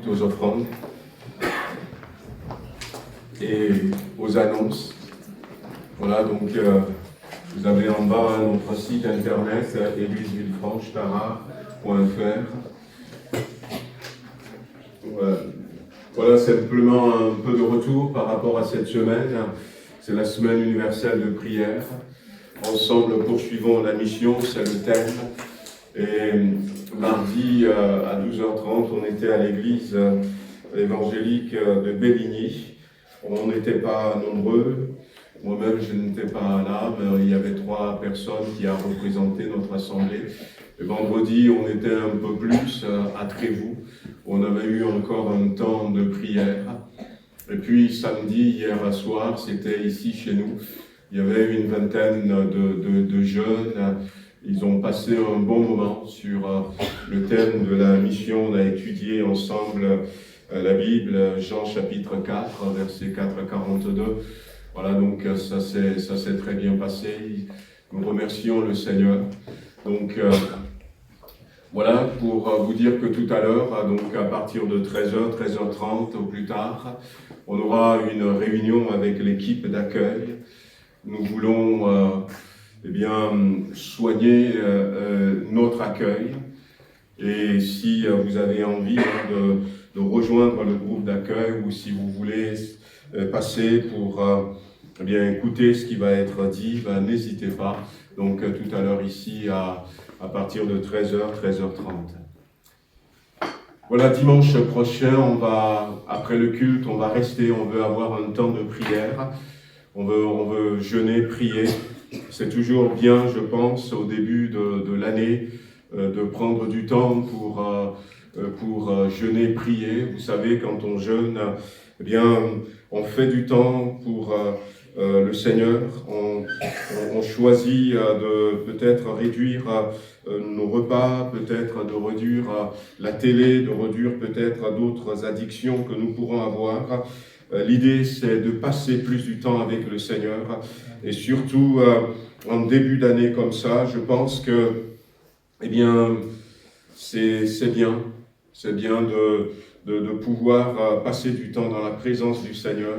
Aux offrandes et aux annonces. Voilà, donc vous avez en bas notre site internet église-villefranche-tarare.fr. Voilà simplement un peu de retour par rapport à cette semaine. C'est la semaine universelle de prière. Ensemble, poursuivons la mission, c'est le thème. Et mardi à 12h30, on était à l'église évangélique de Bélligny. On n'était pas nombreux. Moi-même, je n'étais pas là, mais il y avait 3 personnes qui ont représenté notre assemblée. Et vendredi, on était un peu plus à Trévoux. On avait eu encore un temps de prière. Et puis samedi, hier soir, c'était ici chez nous. Il y avait une vingtaine de jeunes. Ils ont passé un bon moment sur le thème de la mission. On a étudié ensemble la Bible, Jean chapitre 4, verset 4 à 42. Voilà, donc ça s'est très bien passé. Nous remercions le Seigneur. Donc voilà, pour vous dire que tout à l'heure, donc à partir de 13h, 13h30 au plus tard, on aura une réunion avec l'équipe d'accueil. Nous voulons soigner notre accueil. Et si vous avez envie de rejoindre le groupe d'accueil ou si vous voulez passer pour écouter ce qui va être dit, n'hésitez pas. Donc tout à l'heure ici à partir de 13h, 13h30. Voilà, dimanche prochain, après le culte, on va rester, on veut avoir un temps de prière. On veut jeûner, prier. C'est toujours bien, je pense, au début de l'année, de prendre du temps pour jeûner, prier. Vous savez, quand on jeûne, on fait du temps pour le Seigneur. On choisit de peut-être réduire nos repas, peut-être de réduire la télé, de réduire peut-être d'autres addictions que nous pourrons avoir. L'idée, c'est de passer plus du temps avec le Seigneur. Et surtout, en début d'année comme ça, je pense que, c'est bien. C'est bien de pouvoir passer du temps dans la présence du Seigneur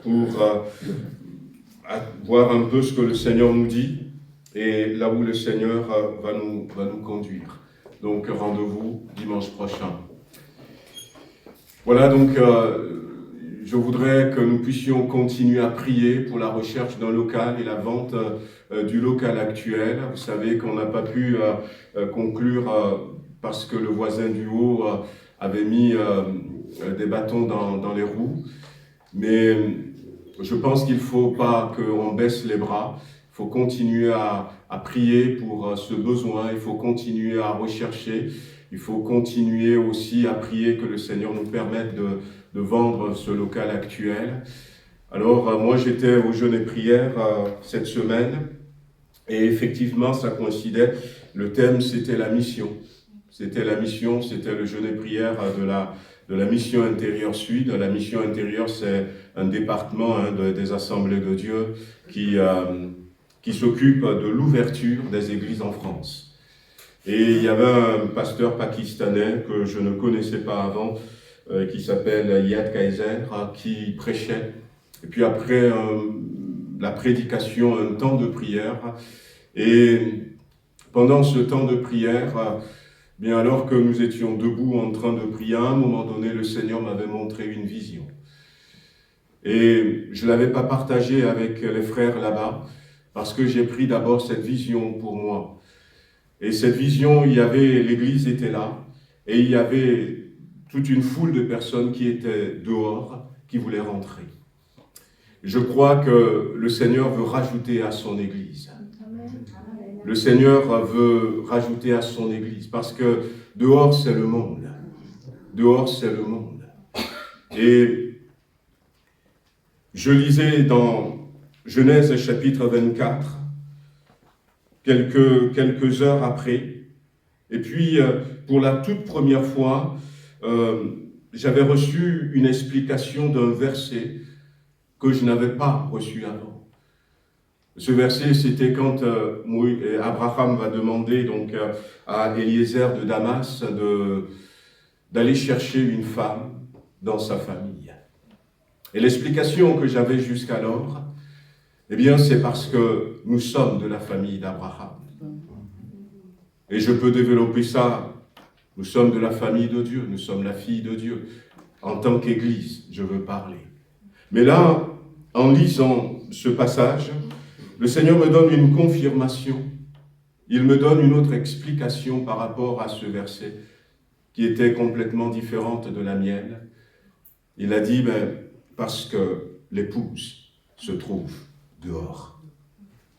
pour voir un peu ce que le Seigneur nous dit et là où le Seigneur va nous conduire. Donc, rendez-vous dimanche prochain. Voilà, donc, je voudrais que nous puissions continuer à prier pour la recherche d'un local et la vente du local actuel. Vous savez qu'on n'a pas pu conclure parce que le voisin du haut avait mis des bâtons dans les roues. Mais je pense qu'il ne faut pas qu'on baisse les bras. Il faut continuer à prier pour ce besoin. Il faut continuer à rechercher. Il faut continuer aussi à prier que le Seigneur nous permette de vendre ce local actuel. Alors, moi, j'étais au jeûne et prière cette semaine, et effectivement, ça coïncidait. Le thème, c'était la mission. C'était la mission, c'était le jeûne et prière de la mission intérieure sud. La mission intérieure, c'est un département des assemblées de Dieu qui s'occupe de l'ouverture des églises en France. Et il y avait un pasteur pakistanais que je ne connaissais pas avant, qui s'appelle Yad Kaiser, qui prêchait. Et puis après la prédication, un temps de prière. Et pendant ce temps de prière, alors que nous étions debout en train de prier, à un moment donné, le Seigneur m'avait montré une vision. Et je ne l'avais pas partagée avec les frères là-bas, parce que j'ai pris d'abord cette vision pour moi. Et cette vision, l'église était là, et il y avait toute une foule de personnes qui étaient dehors, qui voulaient rentrer. Je crois que le Seigneur veut rajouter à son église. Le Seigneur veut rajouter à son église, parce que dehors, c'est le monde. Dehors, c'est le monde. Et je lisais dans Genèse chapitre 24, quelques heures après, et puis pour la toute première fois, j'avais reçu une explication d'un verset que je n'avais pas reçu avant. Ce verset, c'était quand Abraham va demander donc à Eliezer de Damas d'aller chercher une femme dans sa famille. Et l'explication que j'avais jusqu'alors, eh bien, c'est parce que nous sommes de la famille d'Abraham. Et je peux développer ça. Nous sommes de la famille de Dieu, nous sommes la fille de Dieu. En tant qu'Église, je veux parler. Mais là, en lisant ce passage, le Seigneur me donne une confirmation. Il me donne une autre explication par rapport à ce verset qui était complètement différente de la mienne. Il a dit, parce que l'épouse se trouve dehors.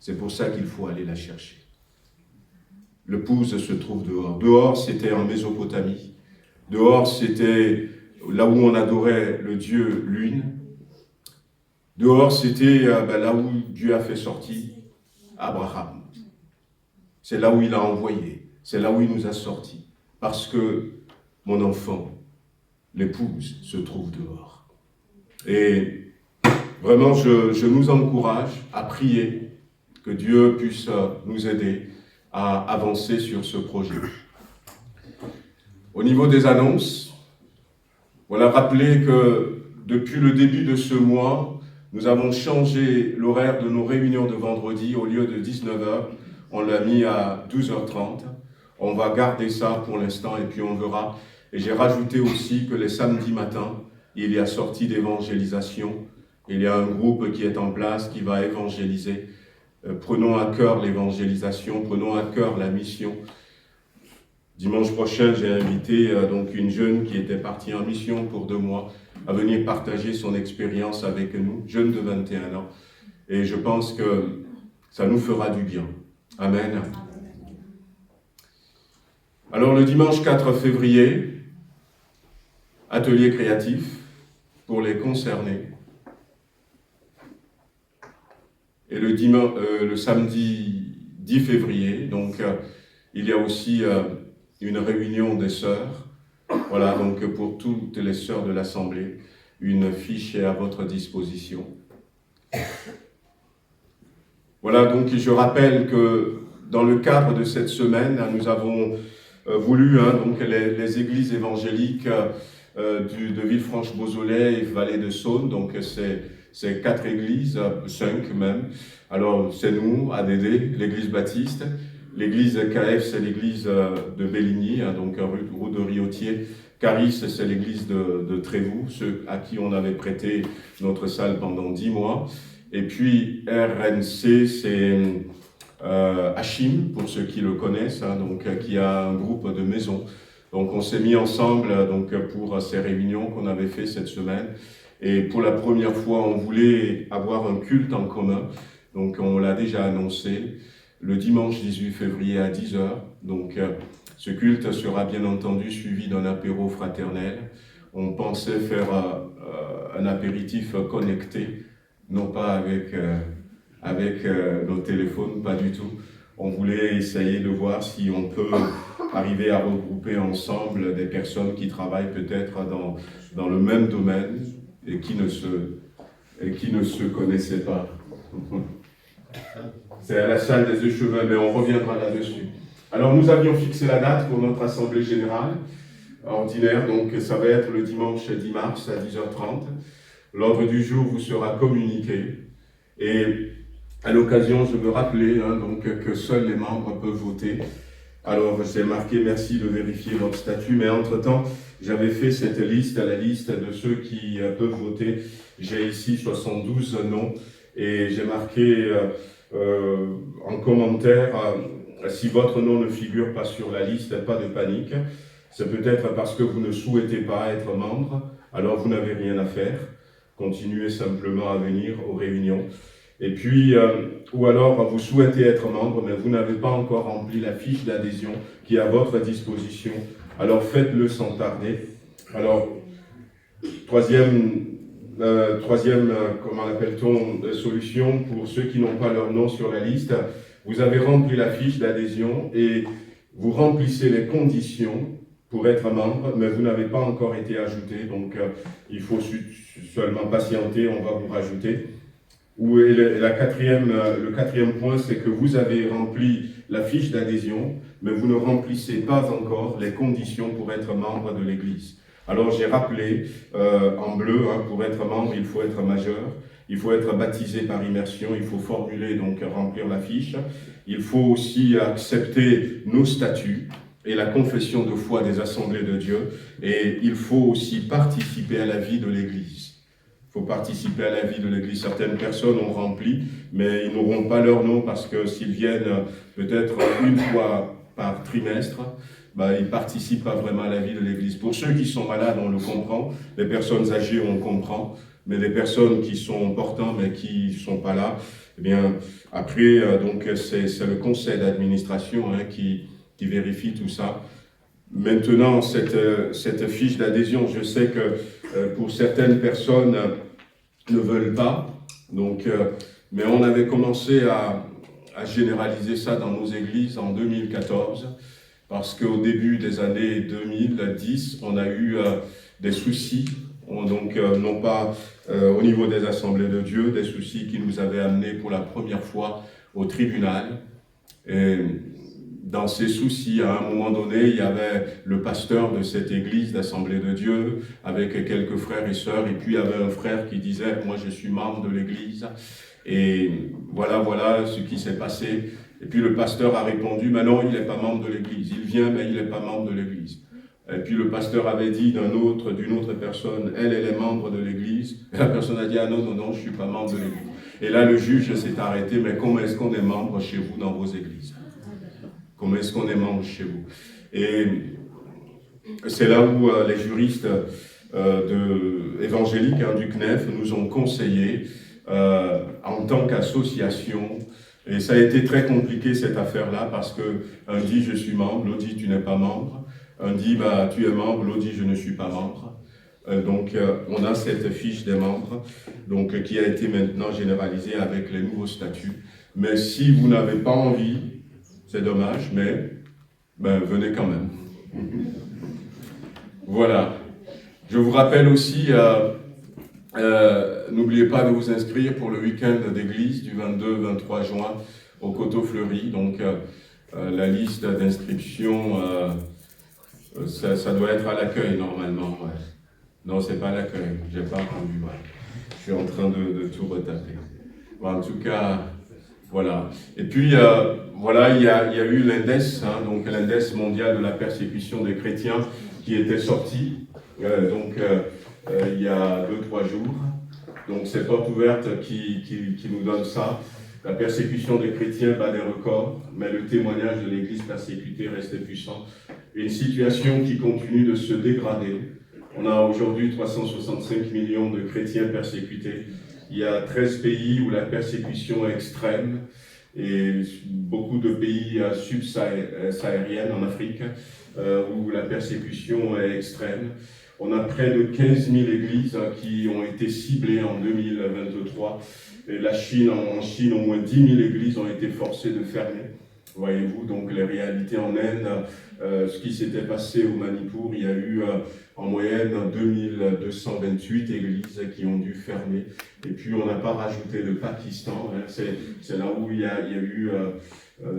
C'est pour ça qu'il faut aller la chercher. L'épouse se trouve dehors. Dehors, c'était en Mésopotamie. Dehors, c'était là où on adorait le dieu Lune. Dehors, c'était là où Dieu a fait sortir Abraham. C'est là où il a envoyé. C'est là où il nous a sortis. Parce que mon enfant, l'épouse, se trouve dehors. Et vraiment, je nous encourage à prier que Dieu puisse nous aider à avancer sur ce projet. Au niveau des annonces, voilà, rappelez que depuis le début de ce mois, nous avons changé l'horaire de nos réunions de vendredi. Au lieu de 19h, on l'a mis à 12h30. On va garder ça pour l'instant et puis on verra. Et j'ai rajouté aussi que les samedis matins, il y a sortie d'évangélisation. Il y a un groupe qui est en place qui va évangéliser. Prenons à cœur l'évangélisation, prenons à cœur la mission. Dimanche prochain, j'ai invité donc une jeune qui était partie en mission pour 2 mois à venir partager son expérience avec nous, jeune de 21 ans. Et je pense que ça nous fera du bien. Amen. Alors le dimanche 4 février, atelier créatif pour les concernés. Et le samedi 10 février, donc il y a aussi une réunion des sœurs. Voilà, donc pour toutes les sœurs de l'Assemblée, une fiche est à votre disposition. Voilà, donc je rappelle que dans le cadre de cette semaine, nous avons voulu, donc les églises évangéliques de Villefranche-Beausoleil et Vallée de Saône, donc c'est 4 églises, 5 même. Alors c'est nous, ADD, l'église baptiste. L'église KF, c'est l'église de Béligny, donc rue de Riotier. Caris, c'est l'église de Trévoux, ceux à qui on avait prêté notre salle pendant 10 mois. Et puis RNC, c'est Hachim, pour ceux qui le connaissent, donc qui a un groupe de maisons. Donc on s'est mis ensemble donc, pour ces réunions qu'on avait fait cette semaine. Et pour la première fois, on voulait avoir un culte en commun. Donc on l'a déjà annoncé, le dimanche 18 février à 10h. Donc ce culte sera bien entendu suivi d'un apéro fraternel. On pensait faire un apéritif connecté, non pas avec nos téléphones, pas du tout. On voulait essayer de voir si on peut arriver à regrouper ensemble des personnes qui travaillent peut-être dans le même domaine et qui ne se connaissaient pas. C'est à la salle des Échevins, mais on reviendra là-dessus. Alors nous avions fixé la date pour notre assemblée générale ordinaire, donc ça va être le dimanche 10 mars à 10h30. L'ordre du jour vous sera communiqué. Et à l'occasion, je veux rappeler donc, que seuls les membres peuvent voter. Alors j'ai marqué merci de vérifier votre statut, mais entre-temps, j'avais fait cette liste, la liste de ceux qui peuvent voter. J'ai ici 72 noms et j'ai marqué en commentaire si votre nom ne figure pas sur la liste, pas de panique. C'est peut-être parce que vous ne souhaitez pas être membre, alors vous n'avez rien à faire. Continuez simplement à venir aux réunions. Et puis, ou alors vous souhaitez être membre, mais vous n'avez pas encore rempli la fiche d'adhésion qui est à votre disposition. Alors faites-le sans tarder. Alors, troisième comment l'appelle-t-on, solution pour ceux qui n'ont pas leur nom sur la liste. Vous avez rempli la fiche d'adhésion et vous remplissez les conditions pour être membre, mais vous n'avez pas encore été ajouté, donc il faut seulement patienter, on va vous rajouter. Le quatrième point, c'est que vous avez rempli la fiche d'adhésion, mais vous ne remplissez pas encore les conditions pour être membre de l'Église. Alors j'ai rappelé en bleu, pour être membre, il faut être majeur, il faut être baptisé par immersion, il faut formuler, donc remplir la fiche, il faut aussi accepter nos statuts et la confession de foi des assemblées de Dieu, et il faut aussi participer à la vie de l'Église. Il faut participer à la vie de l'Église. Certaines personnes ont rempli, mais ils n'auront pas leur nom parce que s'ils viennent peut-être une fois par trimestre, ils ne participent pas vraiment à la vie de l'Église. Pour ceux qui sont malades, on le comprend. Les personnes âgées, on comprend. Mais les personnes qui sont portantes mais qui ne sont pas là, eh bien, après, donc c'est le conseil d'administration qui vérifie tout ça. Maintenant, cette fiche d'adhésion, je sais que pour certaines personnes ne veulent pas, donc, mais on avait commencé à généraliser ça dans nos églises en 2014, parce qu'au début des années 2010, on a eu des soucis, donc non pas au niveau des assemblées de Dieu, des soucis qui nous avaient amenés pour la première fois au tribunal. Et dans ces soucis, à un moment donné, il y avait le pasteur de cette église d'Assemblée de Dieu, avec quelques frères et sœurs, et puis il y avait un frère qui disait « Moi, je suis membre de l'église, et voilà ce qui s'est passé. » Et puis le pasteur a répondu « Mais non, il n'est pas membre de l'église. Il vient, mais il n'est pas membre de l'église. » Et puis le pasteur avait dit d'une autre personne « Elle est membre de l'église. » Et la personne a dit « Ah non, je ne suis pas membre de l'église. » Et là, le juge s'est arrêté « Mais comment est-ce qu'on est membre chez vous dans vos églises ? Comment est-ce qu'on est membre chez vous ?» Et c'est là où les juristes évangéliques du CNEF nous ont conseillé en tant qu'association. Et ça a été très compliqué cette affaire-là parce qu'un dit je suis membre, l'autre dit tu n'es pas membre, un dit tu es membre, l'autre dit je ne suis pas membre. Donc on a cette fiche des membres donc, qui a été maintenant généralisée avec les nouveaux statuts. Mais si vous n'avez pas envie, c'est dommage, mais venez quand même. Voilà. Je vous rappelle aussi, n'oubliez pas de vous inscrire pour le week-end d'église du 22-23 juin au Coteau Fleury. Donc, la liste d'inscription, ça doit être à l'accueil normalement. Ouais. Non, c'est pas à l'accueil, j'ai pas entendu. Ouais. Je suis en train de tout retaper. Bon, en tout cas, voilà. Et puis, voilà, il y a eu l'Index, donc l'Index mondial de la persécution des chrétiens, qui était sorti, il y a 2-3 jours. Donc, c'est Porte Ouverte qui nous donne ça. La persécution des chrétiens bat des records, mais le témoignage de l'Église persécutée reste puissant. Une situation qui continue de se dégrader. On a aujourd'hui 365 millions de chrétiens persécutés. Il y a 13 pays où la persécution est extrême et beaucoup de pays subsahariens en Afrique où la persécution est extrême. On a près de 15 000 églises qui ont été ciblées en 2023. Et en Chine, au moins 10 000 églises ont été forcées de fermer. Voyez-vous, donc les réalités en Inde, ce qui s'était passé au Manipur, il y a eu en moyenne 2228 églises qui ont dû fermer. Et puis on n'a pas rajouté le Pakistan, c'est là où il y a eu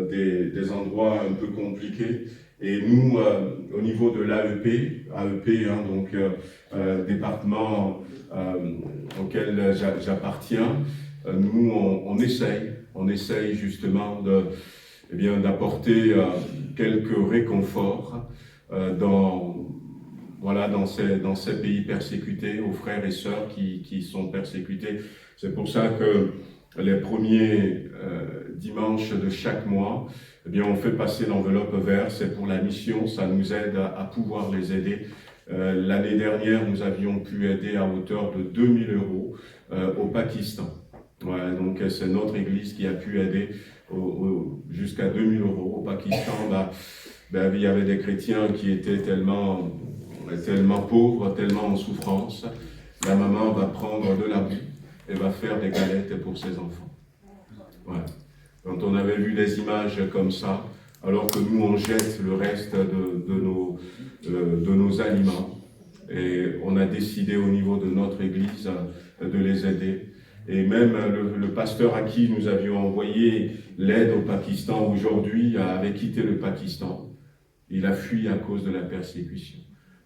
des endroits un peu compliqués. Et nous, au niveau de l'AEP, département auquel j'appartiens, nous on essaye justement d'apporter quelques réconforts dans ces pays persécutés, aux frères et sœurs qui sont persécutés. C'est pour ça que les premiers dimanches de chaque mois, on fait passer l'enveloppe verte, c'est pour la mission, ça nous aide à pouvoir les aider. L'année dernière, nous avions pu aider à hauteur de 2 000 € au Pakistan. Voilà, donc c'est notre église qui a pu aider jusqu'à 2 000 € au Pakistan. Il y avait des chrétiens qui étaient tellement pauvres, tellement en souffrance. La maman va prendre de la boue et va faire des galettes pour ses enfants. Voilà. Quand on avait vu des images comme ça, alors que nous on jette le reste de nos aliments, et on a décidé au niveau de notre église de les aider. Et même le pasteur à qui nous avions envoyé l'aide au Pakistan aujourd'hui avait quitté le Pakistan. Il a fui à cause de la persécution.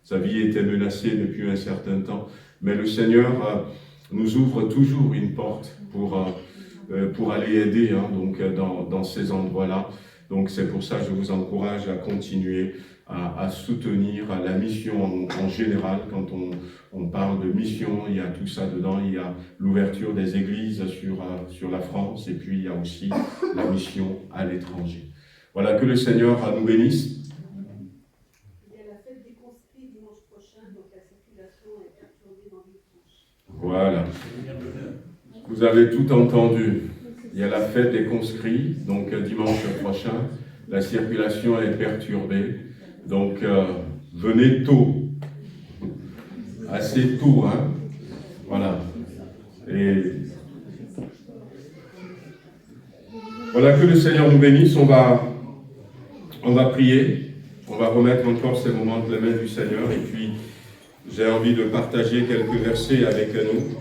Sa vie était menacée depuis un certain temps, mais le Seigneur nous ouvre toujours une porte pour aller aider dans ces endroits-là. Donc c'est pour ça que je vous encourage à continuer à soutenir la mission en général. Quand on parle de mission, il y a tout ça dedans. Il y a l'ouverture des églises sur la France, et puis il y a aussi la mission à l'étranger. Voilà, que le Seigneur nous bénisse. Il y a la fête des conscrits dimanche prochain, donc la circulation est perturbée dans Villefranche. Voilà. Vous avez tout entendu. Il y a la fête des conscrits, donc dimanche prochain. La circulation est perturbée. Donc, venez tôt. Assez tôt, hein. Voilà. Et voilà, que le Seigneur nous bénisse. On va prier. On va remettre encore ces moments entre les mains du Seigneur. Et puis, j'ai envie de partager quelques versets avec nous.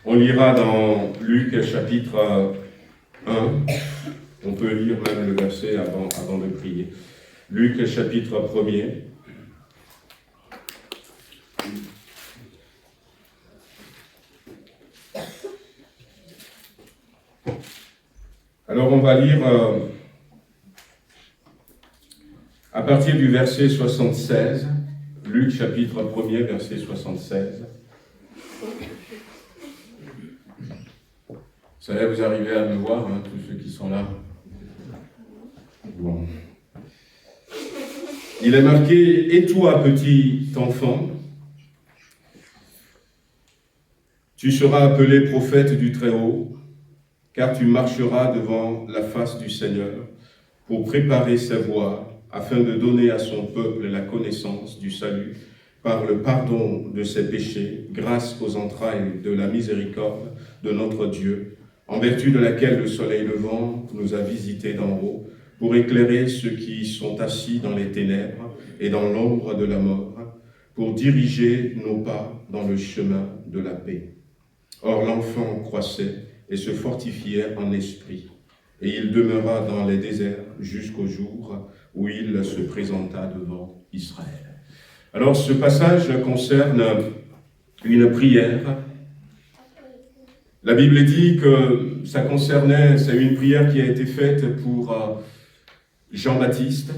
On lira dans Luc chapitre 1. On peut lire même le verset avant de prier. Luc chapitre 1er. Alors on va lire à partir du verset 76. Luc chapitre 1er, verset 76. Vous savez, vous arrivez à me voir, hein, tous ceux qui sont là. Bon. Il est marqué « Et toi, petit enfant, tu seras appelé prophète du Très-Haut, car tu marcheras devant la face du Seigneur pour préparer sa voie, afin de donner à son peuple la connaissance du salut par le pardon de ses péchés, grâce aux entrailles de la miséricorde de notre Dieu, en vertu de laquelle le soleil levant nous a visités d'en haut, pour éclairer ceux qui sont assis dans les ténèbres et dans l'ombre de la mort, pour diriger nos pas dans le chemin de la paix. Or l'enfant croissait et se fortifiait en esprit, et il demeura dans les déserts jusqu'au jour où il se présenta devant Israël. Alors ce passage concerne une prière. La Bible dit que c'est une prière qui a été faite pour Jean-Baptiste,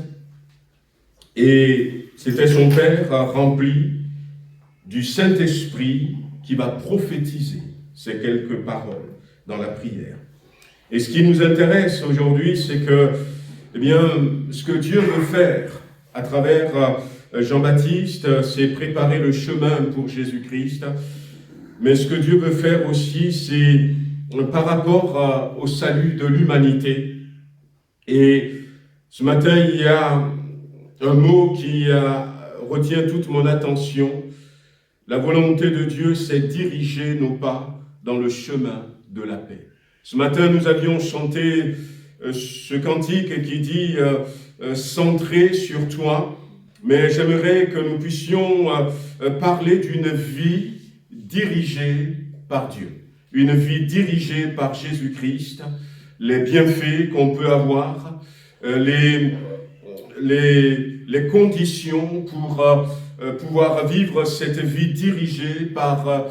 et c'était son père rempli du Saint-Esprit qui va prophétiser ces quelques paroles dans la prière. Et ce qui nous intéresse aujourd'hui, c'est que, ce que Dieu veut faire à travers Jean-Baptiste, c'est préparer le chemin pour Jésus-Christ. Mais ce que Dieu veut faire aussi, c'est par rapport au salut de l'humanité. Et ce matin, il y a un mot qui retient toute mon attention. La volonté de Dieu, c'est diriger nos pas dans le chemin de la paix. Ce matin, nous avions chanté ce cantique qui dit « Centré sur toi », mais j'aimerais que nous puissions parler d'une vie dirigée par Dieu, une vie dirigée par Jésus-Christ, les bienfaits qu'on peut avoir, les conditions pour pouvoir vivre cette vie dirigée par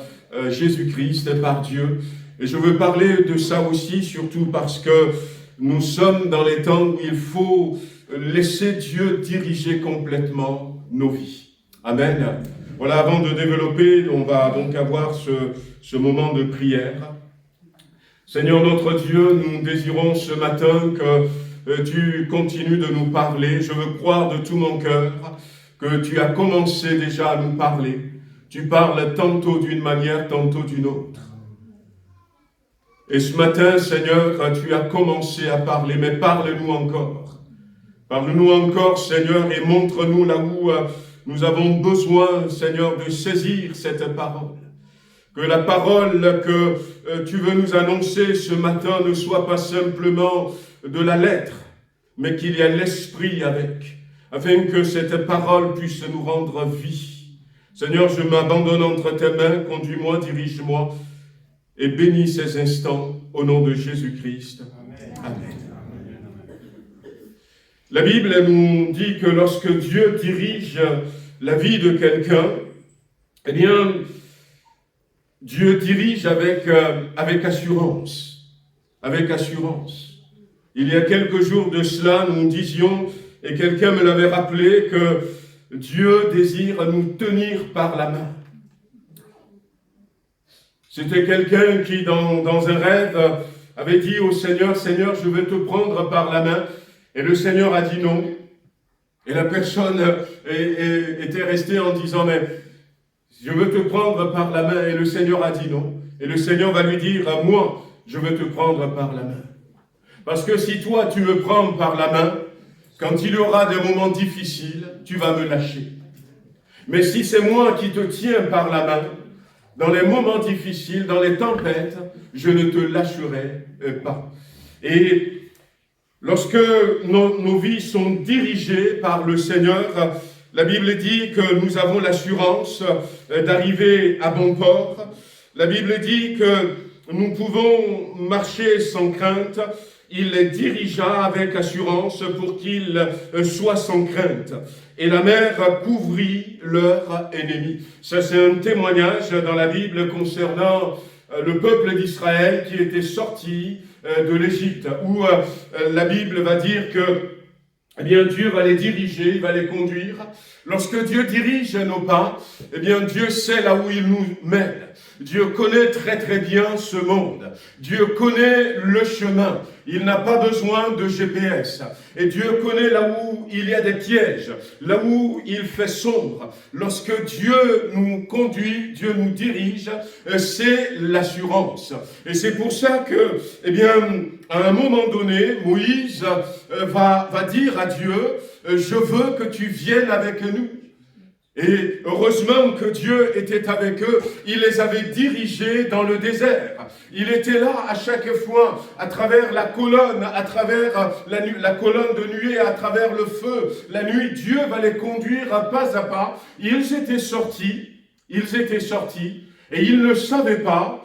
Jésus-Christ, par Dieu. Et je veux parler de ça aussi, surtout parce que nous sommes dans les temps où il faut laisser Dieu diriger complètement nos vies. Amen. Voilà, avant de développer, on va donc avoir ce moment de prière. Seigneur notre Dieu, nous désirons ce matin que tu continues de nous parler. Je veux croire de tout mon cœur que tu as commencé déjà à nous parler. Tu parles tantôt d'une manière, tantôt d'une autre. Et ce matin, Seigneur, tu as commencé à parler, mais parle-nous encore. Parle-nous encore, Seigneur, et montre-nous là où nous avons besoin, Seigneur, de saisir cette parole. Que la parole que tu veux nous annoncer ce matin ne soit pas simplement de la lettre, mais qu'il y ait l'esprit avec. afin que cette parole puisse nous rendre vie. Seigneur, je m'abandonne entre tes mains, conduis-moi, dirige-moi, et bénis ces instants au nom de Jésus-Christ. Amen. La Bible nous dit que lorsque Dieu dirige la vie de quelqu'un, eh bien, Dieu dirige avec assurance. Avec assurance. Il y a quelques jours de cela, nous disions, et quelqu'un me l'avait rappelé, que Dieu désire nous tenir par la main. C'était quelqu'un qui, dans un rêve, avait dit au Seigneur, « Seigneur, je veux te prendre par la main. » Et le Seigneur a dit non. Et la personne était restée en disant, « Mais je veux te prendre par la main. » Et le Seigneur a dit non. Et le Seigneur va lui dire, « Moi, je veux te prendre par la main. » Parce que si toi, tu me prends par la main, quand il y aura des moments difficiles, tu vas me lâcher. Mais si c'est moi qui te tiens par la main, dans les moments difficiles, dans les tempêtes, je ne te lâcherai pas. Et lorsque nos vies sont dirigées par le Seigneur, la Bible dit que nous avons l'assurance d'arriver à bon port. La Bible dit que nous pouvons marcher sans crainte. Il les dirigea avec assurance pour qu'ils soient sans crainte. Et la mer couvrit leurs ennemis. Ça, c'est un témoignage dans la Bible concernant le peuple d'Israël qui était sorti de l'Égypte, où la Bible va dire que eh bien, Dieu va les diriger, il va les conduire. Lorsque Dieu dirige nos pas, eh bien, Dieu sait là où il nous mène. Dieu connaît très très bien ce monde. Dieu connaît le chemin. Il n'a pas besoin de GPS. Et Dieu connaît là où il y a des pièges, là où il fait sombre. Lorsque Dieu nous conduit, Dieu nous dirige, c'est l'assurance. Et c'est pour ça que, eh bien, à un moment donné, Moïse va dire à Dieu, je veux que tu viennes avec nous. Et heureusement que Dieu était avec eux, il les avait dirigés dans le désert. Il était là à chaque fois, à travers la colonne, à travers la colonne de nuée, à travers le feu, la nuit. Dieu va les conduire pas à pas. Ils étaient sortis, et ils ne savaient pas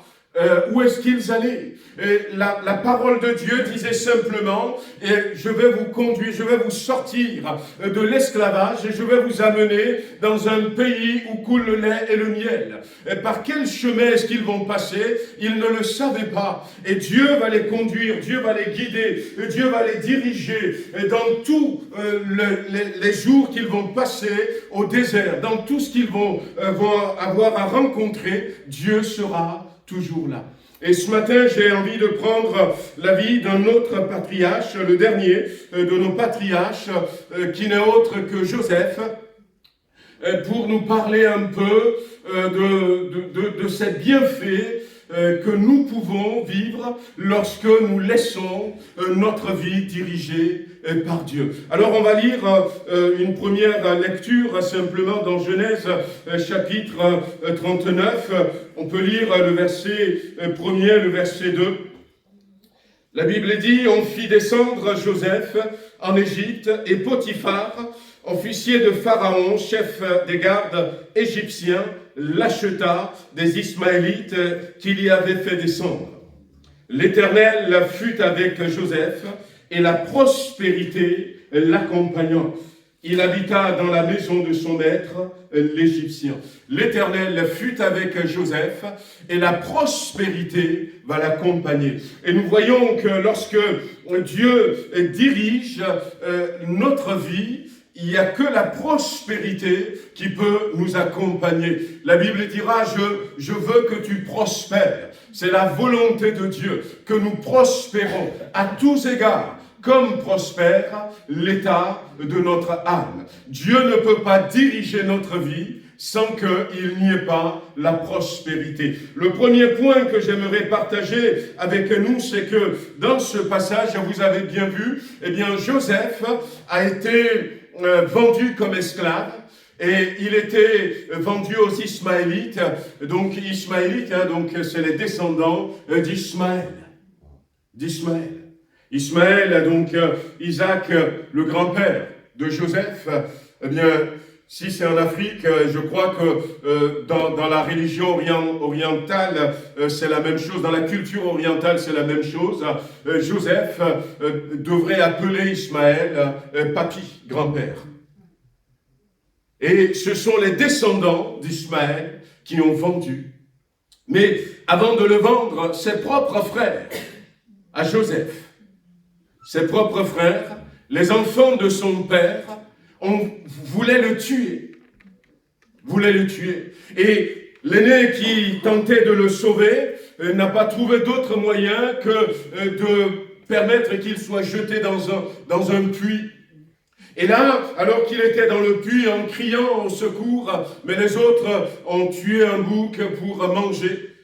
où est-ce qu'ils allaient. Et la parole de Dieu disait simplement, et je vais vous conduire, je vais vous sortir de l'esclavage et je vais vous amener dans un pays où coule le lait et le miel. Et par quel chemin est-ce qu'ils vont passer? Ils ne le savaient pas. Et Dieu va les conduire, Dieu va les guider, Dieu va les diriger dans tous les jours qu'ils vont passer au désert, dans tout ce qu'ils vont avoir à rencontrer, Dieu sera toujours là. Et ce matin, j'ai envie de prendre la vie d'un autre patriarche, le dernier de nos patriarches, qui n'est autre que Joseph, pour nous parler un peu de ces bienfaits que nous pouvons vivre lorsque nous laissons notre vie dirigée par Dieu. Alors on va lire une première lecture simplement dans Genèse chapitre 39. On peut lire le verset 1er, le verset 2. La Bible dit, on fit descendre Joseph en Égypte et Potiphar, officier de Pharaon, chef des gardes égyptiens, l'acheta des Ismaélites qu'il y avait fait descendre. L'Éternel fut avec Joseph et la prospérité l'accompagnant. Il habita dans la maison de son maître, l'Égyptien. L'Éternel fut avec Joseph et la prospérité va l'accompagner. Et nous voyons que lorsque Dieu dirige notre vie, il n'y a que la prospérité qui peut nous accompagner. La Bible dira, je veux que tu prospères. C'est la volonté de Dieu, que nous prospérons à tous égards, comme prospère l'état de notre âme. Dieu ne peut pas diriger notre vie sans qu'il n'y ait pas la prospérité. Le premier point que j'aimerais partager avec nous, c'est que dans ce passage, vous avez bien vu, eh bien Joseph a été vendu comme esclave. Et il était vendu aux Ismaélites. Donc Ismaélites, donc c'est les descendants d'Ismaël. Ismaël, donc Isaac, le grand-père. de Joseph, eh bien, si c'est en Afrique, je crois que dans la religion orientale, c'est la même chose. Dans la culture orientale, c'est la même chose. Joseph devrait appeler Ismaël papy, grand-père. Et ce sont les descendants d'Ismaël qui ont vendu. Mais avant de le vendre, ses propres frères à Joseph, ses propres frères, les enfants de son père, voulaient le tuer. Et l'aîné qui tentait de le sauver n'a pas trouvé d'autre moyen que de permettre qu'il soit jeté dans un puits. Et là, alors qu'il était dans le puits en criant au secours, mais les autres ont tué un bouc pour manger,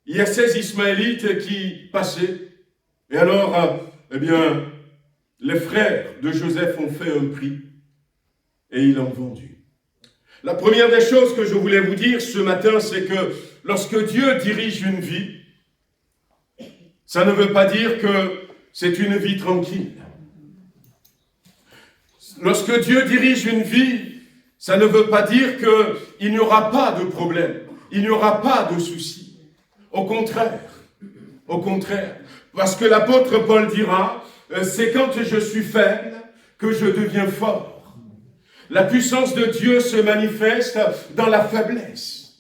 il y a ces Ismaélites qui passaient. Et alors, eh bien, les frères de Joseph ont fait un prix et ils l'ont vendu. La première des choses que je voulais vous dire ce matin, c'est que lorsque Dieu dirige une vie, ça ne veut pas dire que c'est une vie tranquille. Lorsque Dieu dirige une vie, ça ne veut pas dire qu'il n'y aura pas de problème, il n'y aura pas de soucis. Au contraire, parce que l'apôtre Paul dira, c'est quand je suis faible que je deviens fort. La puissance de Dieu se manifeste dans la faiblesse.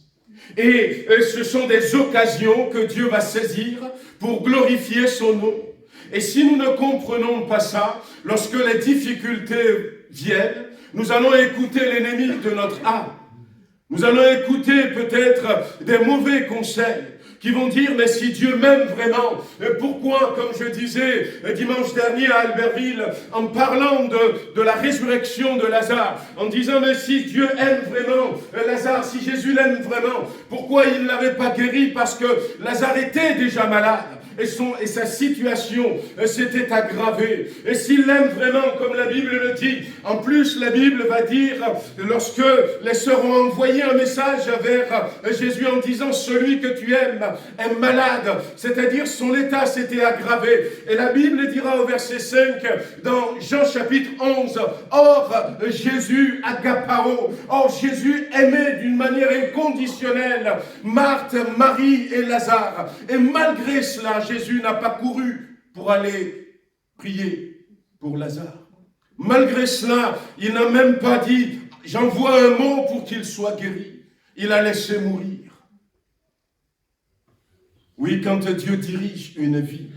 Et ce sont des occasions que Dieu va saisir pour glorifier son nom. Et si nous ne comprenons pas ça, lorsque les difficultés viennent, nous allons écouter l'ennemi de notre âme. Nous allons écouter peut-être des mauvais conseils qui vont dire, mais si Dieu m'aime vraiment, pourquoi, comme je disais dimanche dernier à Albertville, en parlant de la résurrection de Lazare, en disant, mais si Dieu aime vraiment Lazare, si Jésus l'aime vraiment, pourquoi il ne l'avait pas guéri? Parce que Lazare était déjà malade. Et sa situation s'était aggravée. Et s'il l'aime vraiment, comme la Bible le dit, en plus la Bible va dire, lorsque les sœurs ont envoyé un message vers Jésus en disant, celui que tu aimes est malade, c'est-à-dire son état s'était aggravé. Et la Bible dira au verset 5, dans Jean chapitre 11, or Jésus agapao, or Jésus aimait d'une manière inconditionnelle Marthe, Marie et Lazare. Et malgré cela, Jésus n'a pas couru pour aller prier pour Lazare. Malgré cela, il n'a même pas dit, j'envoie un mot pour qu'il soit guéri. Il a laissé mourir. Oui, quand Dieu dirige une vie,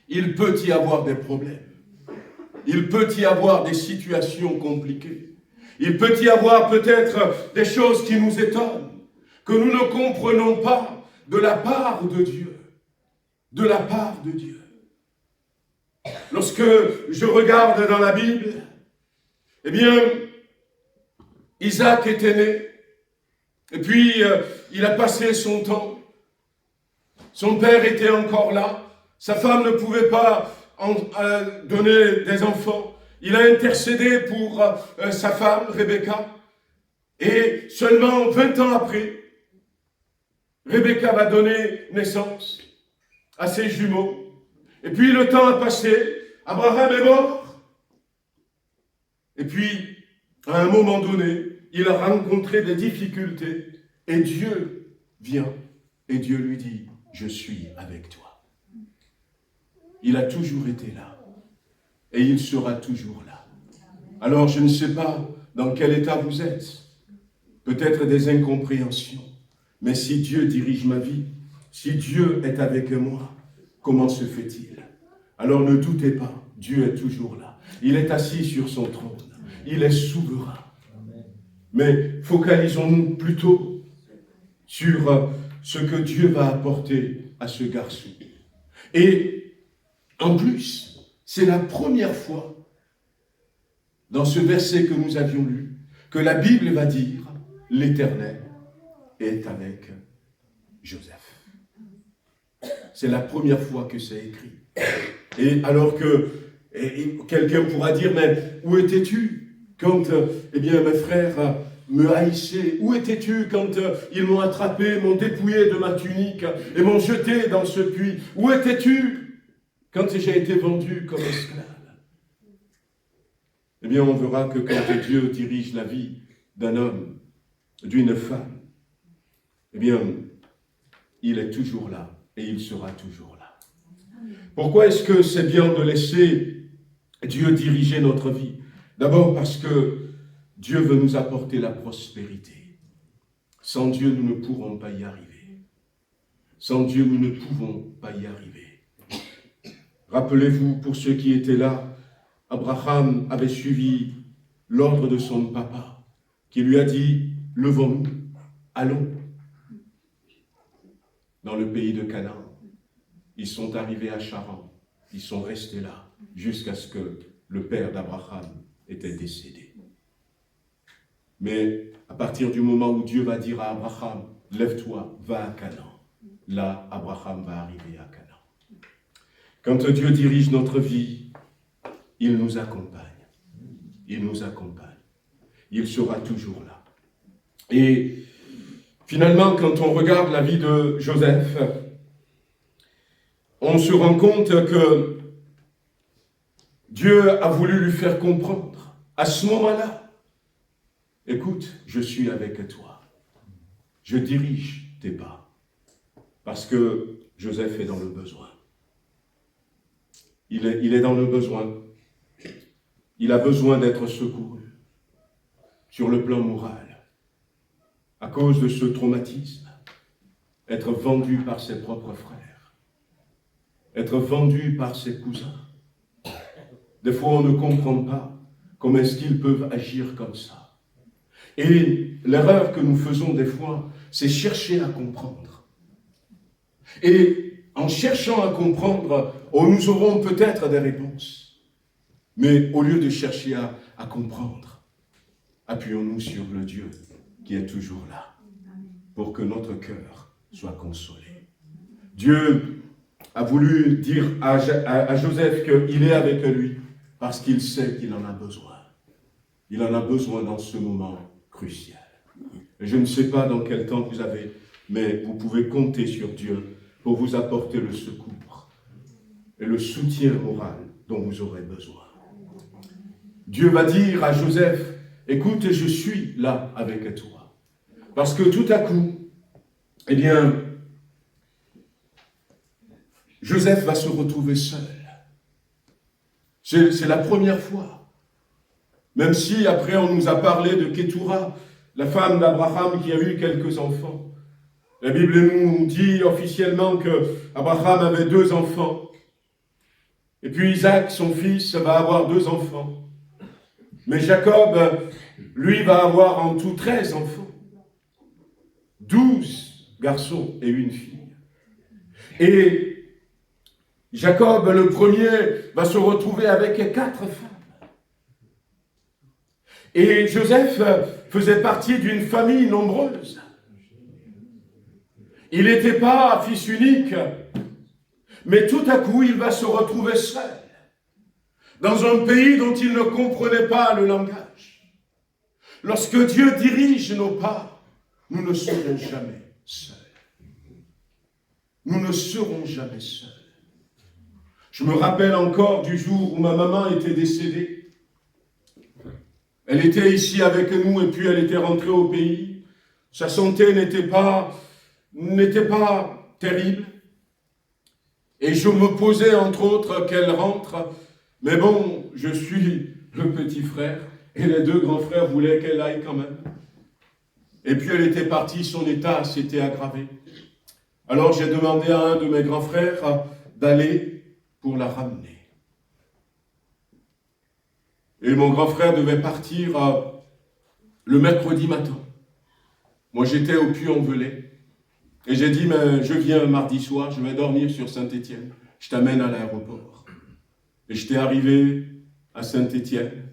il peut y avoir des problèmes. Il peut y avoir des situations compliquées. Il peut y avoir peut-être des choses qui nous étonnent, que nous ne comprenons pas de la part de Dieu. De la part de Dieu. Lorsque je regarde dans la Bible, eh bien, Isaac était né, et puis il a passé son temps. Son père était encore là, sa femme ne pouvait pas donner des enfants. Il a intercédé pour sa femme, Rebecca, et seulement 20 ans après, Rebecca va donner naissance à ses jumeaux. Et puis le temps a passé, Abraham est mort. Et puis, à un moment donné, il a rencontré des difficultés. Et Dieu vient et Dieu lui dit, je suis avec toi. Il a toujours été là. Et il sera toujours là. Alors je ne sais pas dans quel état vous êtes. Peut-être des incompréhensions. Mais si Dieu dirige ma vie, si Dieu est avec moi, comment se fait-il? Alors ne doutez pas, Dieu est toujours là. Il est assis sur son trône. Il est souverain. Mais focalisons-nous plutôt sur ce que Dieu va apporter à ce garçon. Et en plus, c'est la première fois dans ce verset que nous avions lu que la Bible va dire « L'Éternel est avec Joseph ». C'est la première fois que c'est écrit. Et alors que quelqu'un pourra dire, mais où étais-tu quand mes frères me haïssaient? Où étais-tu quand ils m'ont attrapé, m'ont dépouillé de ma tunique et m'ont jeté dans ce puits? Où étais-tu quand j'ai été vendu comme esclave? eh bien on verra que quand Dieu dirige la vie d'un homme, d'une femme, eh bien il est toujours là et il sera toujours là. Pourquoi est-ce que c'est bien de laisser Dieu diriger notre vie? D'abord parce que Dieu veut nous apporter la prospérité. Sans Dieu, nous ne pourrons pas y arriver. Sans Dieu, nous ne pouvons pas y arriver. Rappelez-vous, pour ceux qui étaient là, Abraham avait suivi l'ordre de son papa, qui lui a dit, levons-nous, allons dans le pays de Canaan. Ils sont arrivés à Charan, ils sont restés là, jusqu'à ce que le père d'Abraham était décédé. Mais à partir du moment où Dieu va dire à Abraham, lève-toi, va à Canaan, là, Abraham va arriver à Canaan. Quand Dieu dirige notre vie, il nous accompagne. Il nous accompagne. Il sera toujours là. Et finalement, quand on regarde la vie de Joseph, on se rend compte que Dieu a voulu lui faire comprendre, à ce moment-là, écoute, je suis avec toi. Je dirige tes pas. Parce que Joseph est dans le besoin. Il est dans le besoin. Il a besoin d'être secouru sur le plan moral. À cause de ce traumatisme, être vendu par ses propres frères, être vendu par ses cousins. Des fois, on ne comprend pas comment est-ce qu'ils peuvent agir comme ça. Et l'erreur que nous faisons des fois, c'est chercher à comprendre. Et en cherchant à comprendre, nous aurons peut-être des réponses. Mais au lieu de chercher à comprendre, appuyons-nous sur le Dieu qui est toujours là pour que notre cœur soit consolé. Dieu a voulu dire à Joseph qu'il est avec lui parce qu'il sait qu'il en a besoin. Il en a besoin dans ce moment crucial. Et je ne sais pas dans quel temps vous avez, mais vous pouvez compter sur Dieu pour vous apporter le secours et le soutien moral dont vous aurez besoin. Dieu va dire à Joseph, écoute, je suis là avec toi. Parce que tout à coup, eh bien, Joseph va se retrouver seul. C'est la première fois. Même si après on nous a parlé de Ketura, la femme d'Abraham qui a eu quelques enfants. La Bible nous dit officiellement que Abraham avait 2 enfants. Et puis Isaac, son fils, va avoir 2 enfants. Mais Jacob, lui, va avoir en tout 13 enfants. 12 garçons et 1 fille. Et Jacob, le premier, va se retrouver avec 4 femmes. Et Joseph faisait partie d'une famille nombreuse. Il n'était pas fils unique, mais tout à coup, il va se retrouver seul, dans un pays dont il ne comprenait pas le langage. Lorsque Dieu dirige nos pas, nous ne serons jamais seuls. Nous ne serons jamais seuls. Je me rappelle encore du jour où ma maman était décédée. Elle était ici avec nous et puis elle était rentrée au pays. Sa santé n'était pas terrible. Et je me posais entre autres qu'elle rentre. Mais bon, je suis le petit frère et les 2 grands frères voulaient qu'elle aille quand même. Et puis elle était partie, son état s'était aggravé. Alors j'ai demandé à un de mes grands frères d'aller pour la ramener. Et mon grand frère devait partir le mercredi matin. Moi j'étais au Puy-en-Velay. Et j'ai dit, mais je viens mardi soir, je vais dormir sur Saint-Étienne. Je t'amène à l'aéroport. Et j'étais arrivé à Saint-Étienne,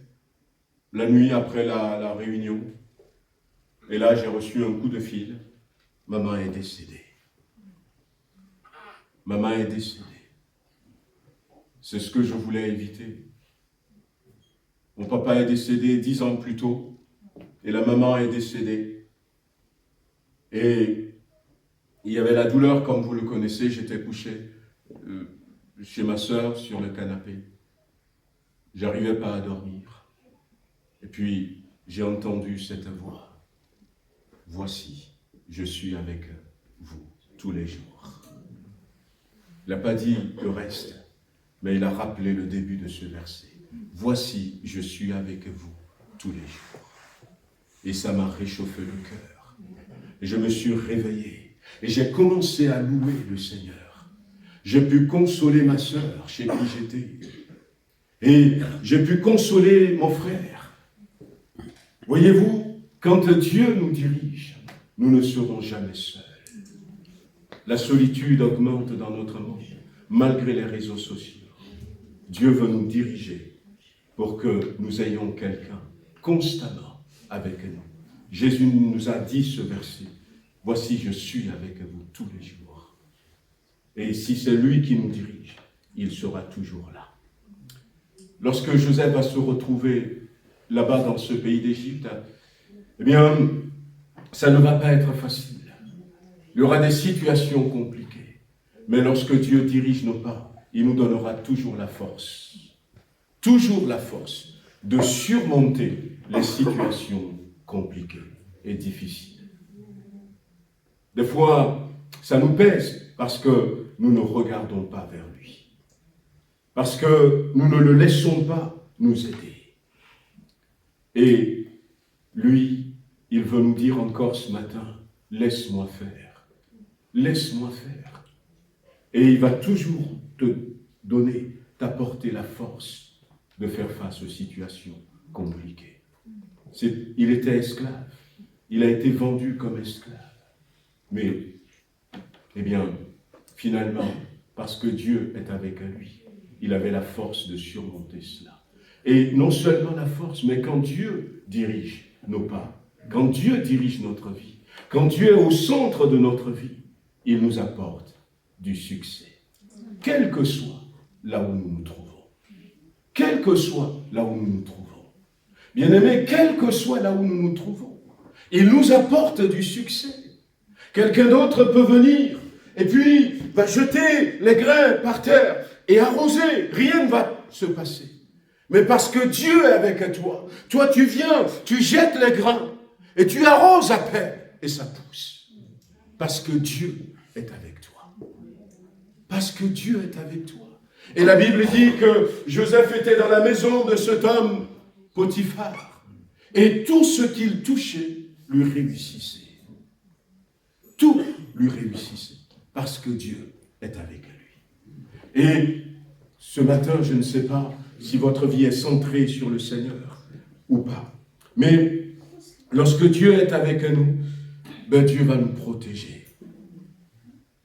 la nuit après la réunion. Et là, j'ai reçu un coup de fil. Maman est décédée. Maman est décédée. C'est ce que je voulais éviter. Mon papa est décédé 10 ans plus tôt. Et la maman est décédée. Et il y avait la douleur, comme vous le connaissez. J'étais couché chez ma sœur sur le canapé. J'arrivais pas à dormir. Et puis, j'ai entendu cette voix. Voici, je suis avec vous tous les jours. Il n'a pas dit le reste, mais il a rappelé le début de ce verset. Voici, je suis avec vous tous les jours. Et ça m'a réchauffé le cœur. Et je me suis réveillé. Et j'ai commencé à louer le Seigneur. J'ai pu consoler ma sœur chez qui j'étais. Et j'ai pu consoler mon frère. Voyez-vous, quand Dieu nous dirige, nous ne serons jamais seuls. La solitude augmente dans notre monde, malgré les réseaux sociaux. Dieu veut nous diriger pour que nous ayons quelqu'un constamment avec nous. Jésus nous a dit ce verset. Voici, je suis avec vous tous les jours. Et si c'est lui qui nous dirige, il sera toujours là. Lorsque Joseph va se retrouver là-bas dans ce pays d'Égypte, eh bien, ça ne va pas être facile. Il y aura des situations compliquées. Mais lorsque Dieu dirige nos pas, il nous donnera toujours la force de surmonter les situations compliquées et difficiles. Des fois, ça nous pèse parce que nous ne regardons pas vers lui. Parce que nous ne le laissons pas nous aider. Et lui, il veut nous dire encore ce matin, laisse-moi faire. Laisse-moi faire. Et il va toujours te donner, t'apporter la force de faire face aux situations compliquées. Il était esclave. Il a été vendu comme esclave. Mais, eh bien, finalement, parce que Dieu est avec lui, il avait la force de surmonter cela. Et non seulement la force, mais quand Dieu dirige nos pas, quand Dieu dirige notre vie, quand Dieu est au centre de notre vie, il nous apporte du succès. Quel que soit là où nous nous trouvons. Quel que soit là où nous nous trouvons. Bien-aimés, quel que soit là où nous nous trouvons, il nous apporte du succès. Quelqu'un d'autre peut venir et puis va jeter les grains par terre et arroser. Rien ne va se passer. Mais parce que Dieu est avec toi, toi tu viens, tu jettes les grains et tu arroses à peine et ça pousse. Parce que Dieu est avec toi. Parce que Dieu est avec toi. Et la Bible dit que Joseph était dans la maison de cet homme Potiphar. Et tout ce qu'il touchait lui réussissait. Tout lui réussissait. Parce que Dieu est avec lui. Et ce matin, je ne sais pas si votre vie est centrée sur le Seigneur ou pas. Mais lorsque Dieu est avec nous, ben Dieu va nous protéger.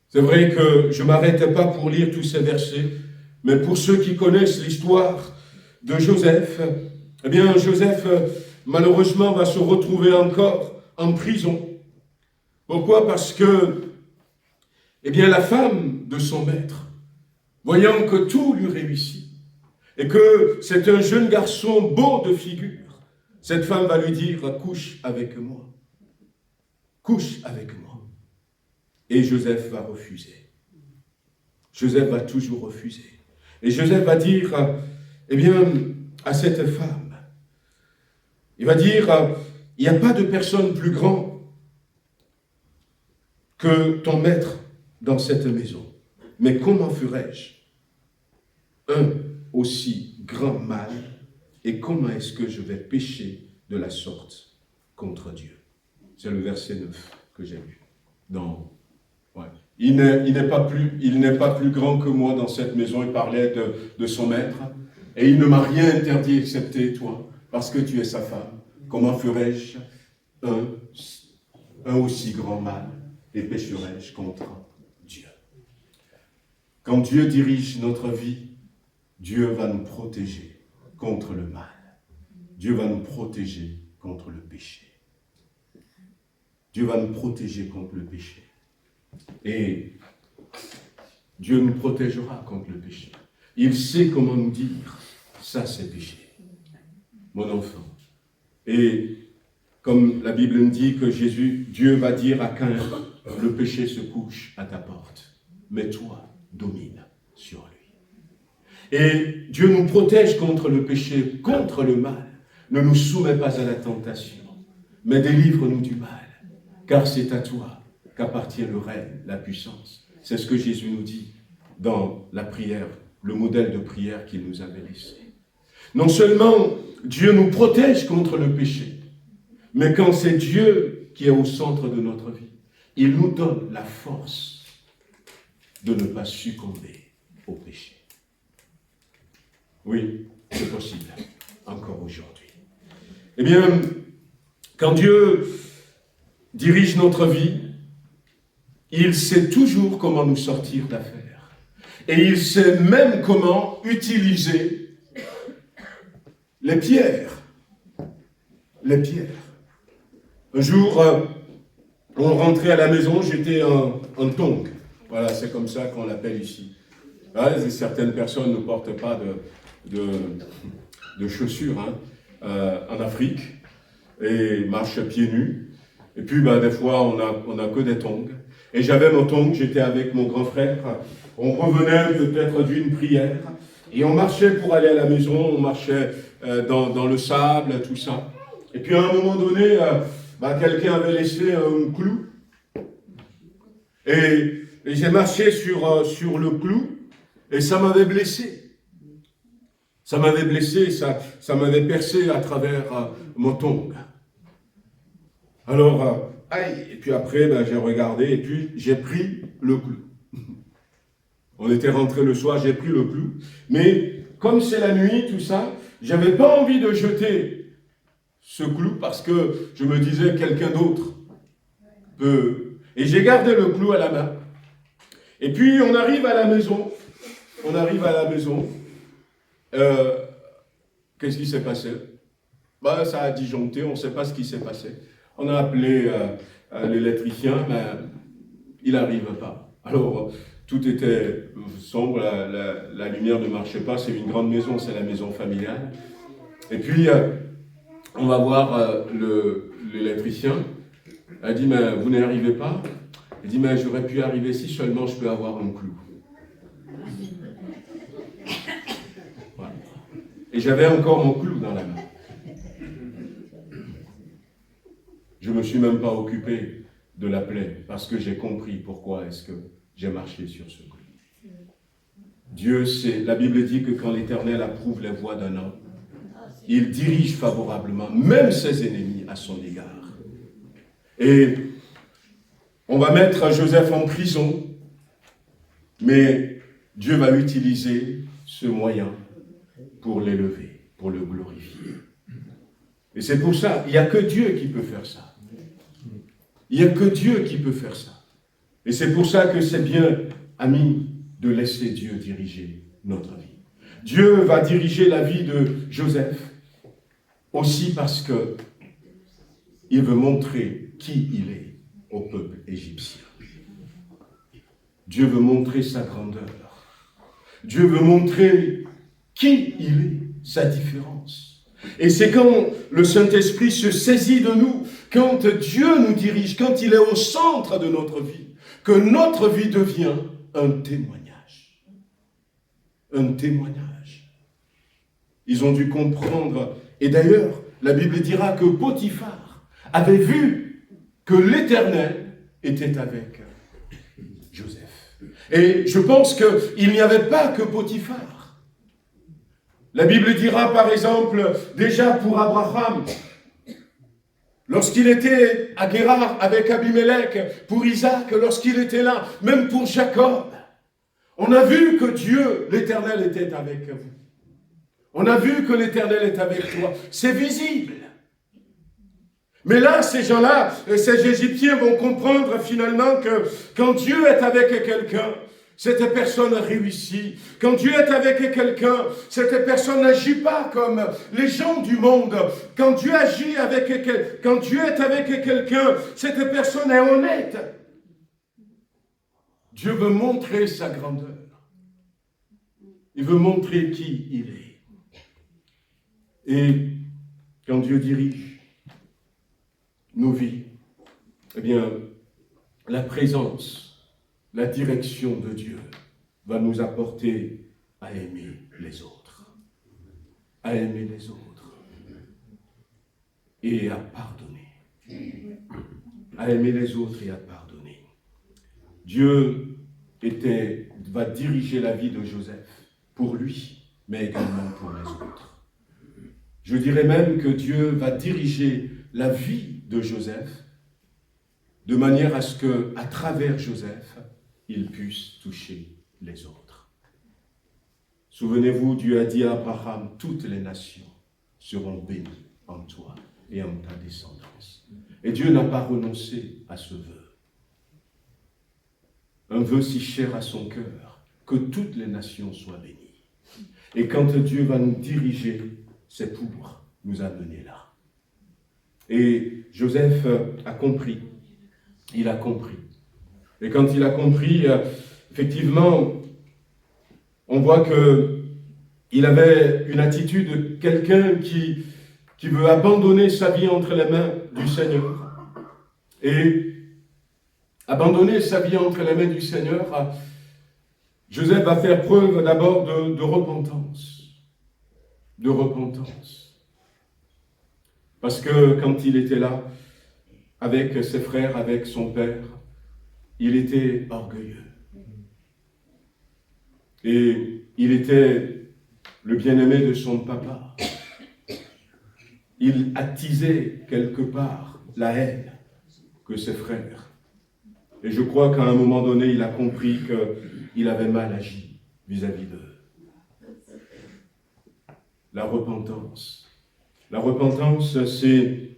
C'est vrai que je ne m'arrêtais pas pour lire tous ces versets, mais pour ceux qui connaissent l'histoire de Joseph, eh bien Joseph, malheureusement, va se retrouver encore en prison. Pourquoi? Parce que, eh bien, la femme de son maître, voyant que tout lui réussit, et que c'est un jeune garçon beau de figure, cette femme va lui dire, couche avec moi. Couche avec moi. Et Joseph va refuser. Joseph va toujours refuser. Et Joseph va dire, eh bien, à cette femme, il va dire, il n'y a pas de personne plus grande que ton maître dans cette maison. Mais comment ferais-je un aussi grand mal, et comment est-ce que je vais pécher de la sorte contre Dieu? C'est le verset 9 que j'ai lu. Il n'est pas plus grand que moi dans cette maison. Il parlait de son maître. Et il ne m'a rien interdit excepté toi, parce que tu es sa femme. Comment ferais-je un aussi grand mal, et pécherais-je contre Dieu? Quand Dieu dirige notre vie, Dieu va nous protéger contre le mal. Dieu va nous protéger contre le péché. Dieu va nous protéger contre le péché. Et Dieu nous protégera contre le péché. Il sait comment nous dire, ça c'est péché, mon enfant. Et comme la Bible nous dit que Dieu va dire à Caïn, le péché se couche à ta porte, mais toi, domine sur lui. Et Dieu nous protège contre le péché, contre le mal. ne nous soumets pas à la tentation, mais délivre-nous du mal, car c'est à toi qu'appartient le règne, la puissance. C'est ce que Jésus nous dit dans la prière, le modèle de prière qu'il nous avait laissé. Non seulement Dieu nous protège contre le péché, mais quand c'est Dieu qui est au centre de notre vie, il nous donne la force de ne pas succomber au péché. Oui, c'est possible, encore aujourd'hui. Eh bien, quand Dieu dirige notre vie, il sait toujours comment nous sortir d'affaire. Et il sait même comment utiliser les pierres. Les pierres. Un jour, on rentrait à la maison, j'étais en tongue. Voilà, c'est comme ça qu'on l'appelle ici. Certaines personnes ne portent pas de chaussures en Afrique et marchent pieds nus. Et puis, des fois, on a que des tongs. Et j'avais mon tongs, j'étais avec mon grand frère. On revenait peut-être d'une prière. Et on marchait pour aller à la maison, on marchait dans le sable, tout ça. Et puis, à un moment donné, quelqu'un avait laissé un clou. Et j'ai marché sur le clou. Et ça m'avait blessé. Ça m'avait blessé, ça m'avait percé à travers mon tongs. Alors, et puis après, j'ai regardé et puis j'ai pris le clou. On était rentré le soir, j'ai pris le clou. Mais comme c'est la nuit, tout ça, j'avais pas envie de jeter ce clou parce que je me disais quelqu'un d'autre peut. Et j'ai gardé le clou à la main. Et puis on arrive à la maison. Qu'est-ce qui s'est passé? Ça a disjoncté, on ne sait pas ce qui s'est passé. On a appelé l'électricien, mais il n'arrive pas. Alors, tout était sombre, la lumière ne marchait pas. C'est une grande maison, c'est la maison familiale. Et puis, on va voir l'électricien. Elle dit, mais vous n'arrivez pas? Il dit, mais j'aurais pu arriver si seulement je peux avoir un clou. Voilà. Et j'avais encore mon clou dans la main. Je ne me suis même pas occupé de la plaie parce que j'ai compris pourquoi est-ce que j'ai marché sur ce clou. Dieu sait, la Bible dit que quand l'Éternel approuve les voies d'un homme, il dirige favorablement même ses ennemis à son égard. Et on va mettre Joseph en prison, mais Dieu va utiliser ce moyen pour l'élever, pour le glorifier. Et c'est pour ça, il n'y a que Dieu qui peut faire ça. Il n'y a que Dieu qui peut faire ça. Et c'est pour ça que c'est bien, amis, de laisser Dieu diriger notre vie. Dieu va diriger la vie de Joseph aussi parce que il veut montrer qui il est au peuple égyptien. Dieu veut montrer sa grandeur. Dieu veut montrer qui il est, sa différence. Et c'est quand le Saint-Esprit se saisit de nous, quand Dieu nous dirige, quand il est au centre de notre vie, que notre vie devient un témoignage. Un témoignage. Ils ont dû comprendre. Et d'ailleurs, la Bible dira que Potiphar avait vu que l'Éternel était avec Joseph. Et je pense qu'il n'y avait pas que Potiphar. La Bible dira par exemple, déjà pour Abraham, lorsqu'il était à Guérar avec Abimelech, pour Isaac, lorsqu'il était là, même pour Jacob, on a vu que Dieu, l'Éternel, était avec vous. On a vu que l'Éternel est avec toi. C'est visible. Mais là, ces gens-là, ces Égyptiens vont comprendre finalement que quand Dieu est avec quelqu'un, cette personne réussit. Quand Dieu est avec quelqu'un, cette personne n'agit pas comme les gens du monde. Quand Dieu agit quand Dieu est avec quelqu'un, cette personne est honnête. Dieu veut montrer sa grandeur. Il veut montrer qui il est. Et quand Dieu dirige nos vies, eh bien, la présence, la direction de Dieu va nous apporter à aimer les autres. À aimer les autres. et à pardonner. À aimer les autres et à pardonner. Dieu va diriger la vie de Joseph pour lui, mais également pour les autres. Je dirais même que Dieu va diriger la vie de Joseph de manière à ce que, à travers Joseph, il puisse toucher les autres. Souvenez-vous, Dieu a dit à Abraham, toutes les nations seront bénies en toi et en ta descendance. Et Dieu n'a pas renoncé à ce vœu. Un vœu si cher à son cœur, que toutes les nations soient bénies. Et quand Dieu va nous diriger, c'est pour nous amener là. Et Joseph a compris. Il a compris. Et quand il a compris, effectivement, on voit qu'il avait une attitude de quelqu'un qui veut abandonner sa vie entre les mains du Seigneur. Et abandonner sa vie entre les mains du Seigneur, Joseph va faire preuve d'abord de repentance. De repentance. Parce que quand il était là, avec ses frères, avec son père, il était orgueilleux. Et il était le bien-aimé de son papa. Il attisait quelque part la haine que ses frères. Et je crois qu'à un moment donné, il a compris qu'il avait mal agi vis-à-vis d'eux. La repentance. La repentance, c'est,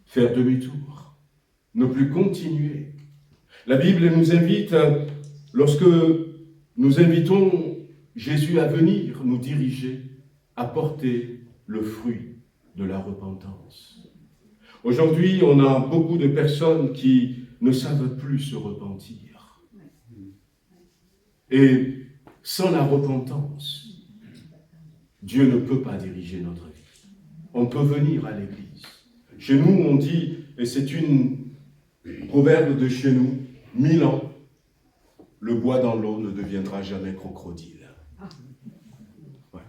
faire demi-tour. Ne plus continuer. La Bible nous invite, lorsque nous invitons Jésus à venir nous diriger, à porter le fruit de la repentance. Aujourd'hui, on a beaucoup de personnes qui ne savent plus se repentir. Et sans la repentance, Dieu ne peut pas diriger notre vie. On peut venir à l'église. Chez nous, on dit, et c'est une proverbe de chez nous, 1000 ans, le bois dans l'eau ne deviendra jamais crocodile. Ouais.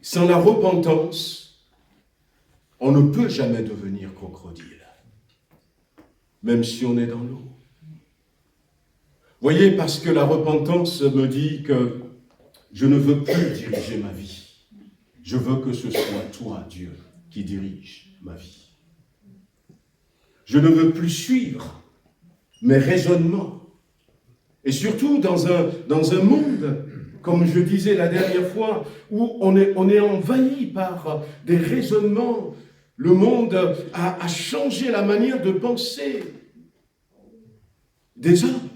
Sans la repentance, on ne peut jamais devenir crocodile, même si on est dans l'eau. Voyez, parce que la repentance me dit que je ne veux plus diriger ma vie. Je veux que ce soit toi, Dieu, qui dirige ma vie. Je ne veux plus suivre mes raisonnements. Et surtout dans un monde, comme je disais la dernière fois, où on est envahi par des raisonnements. Le monde a changé la manière de penser des hommes.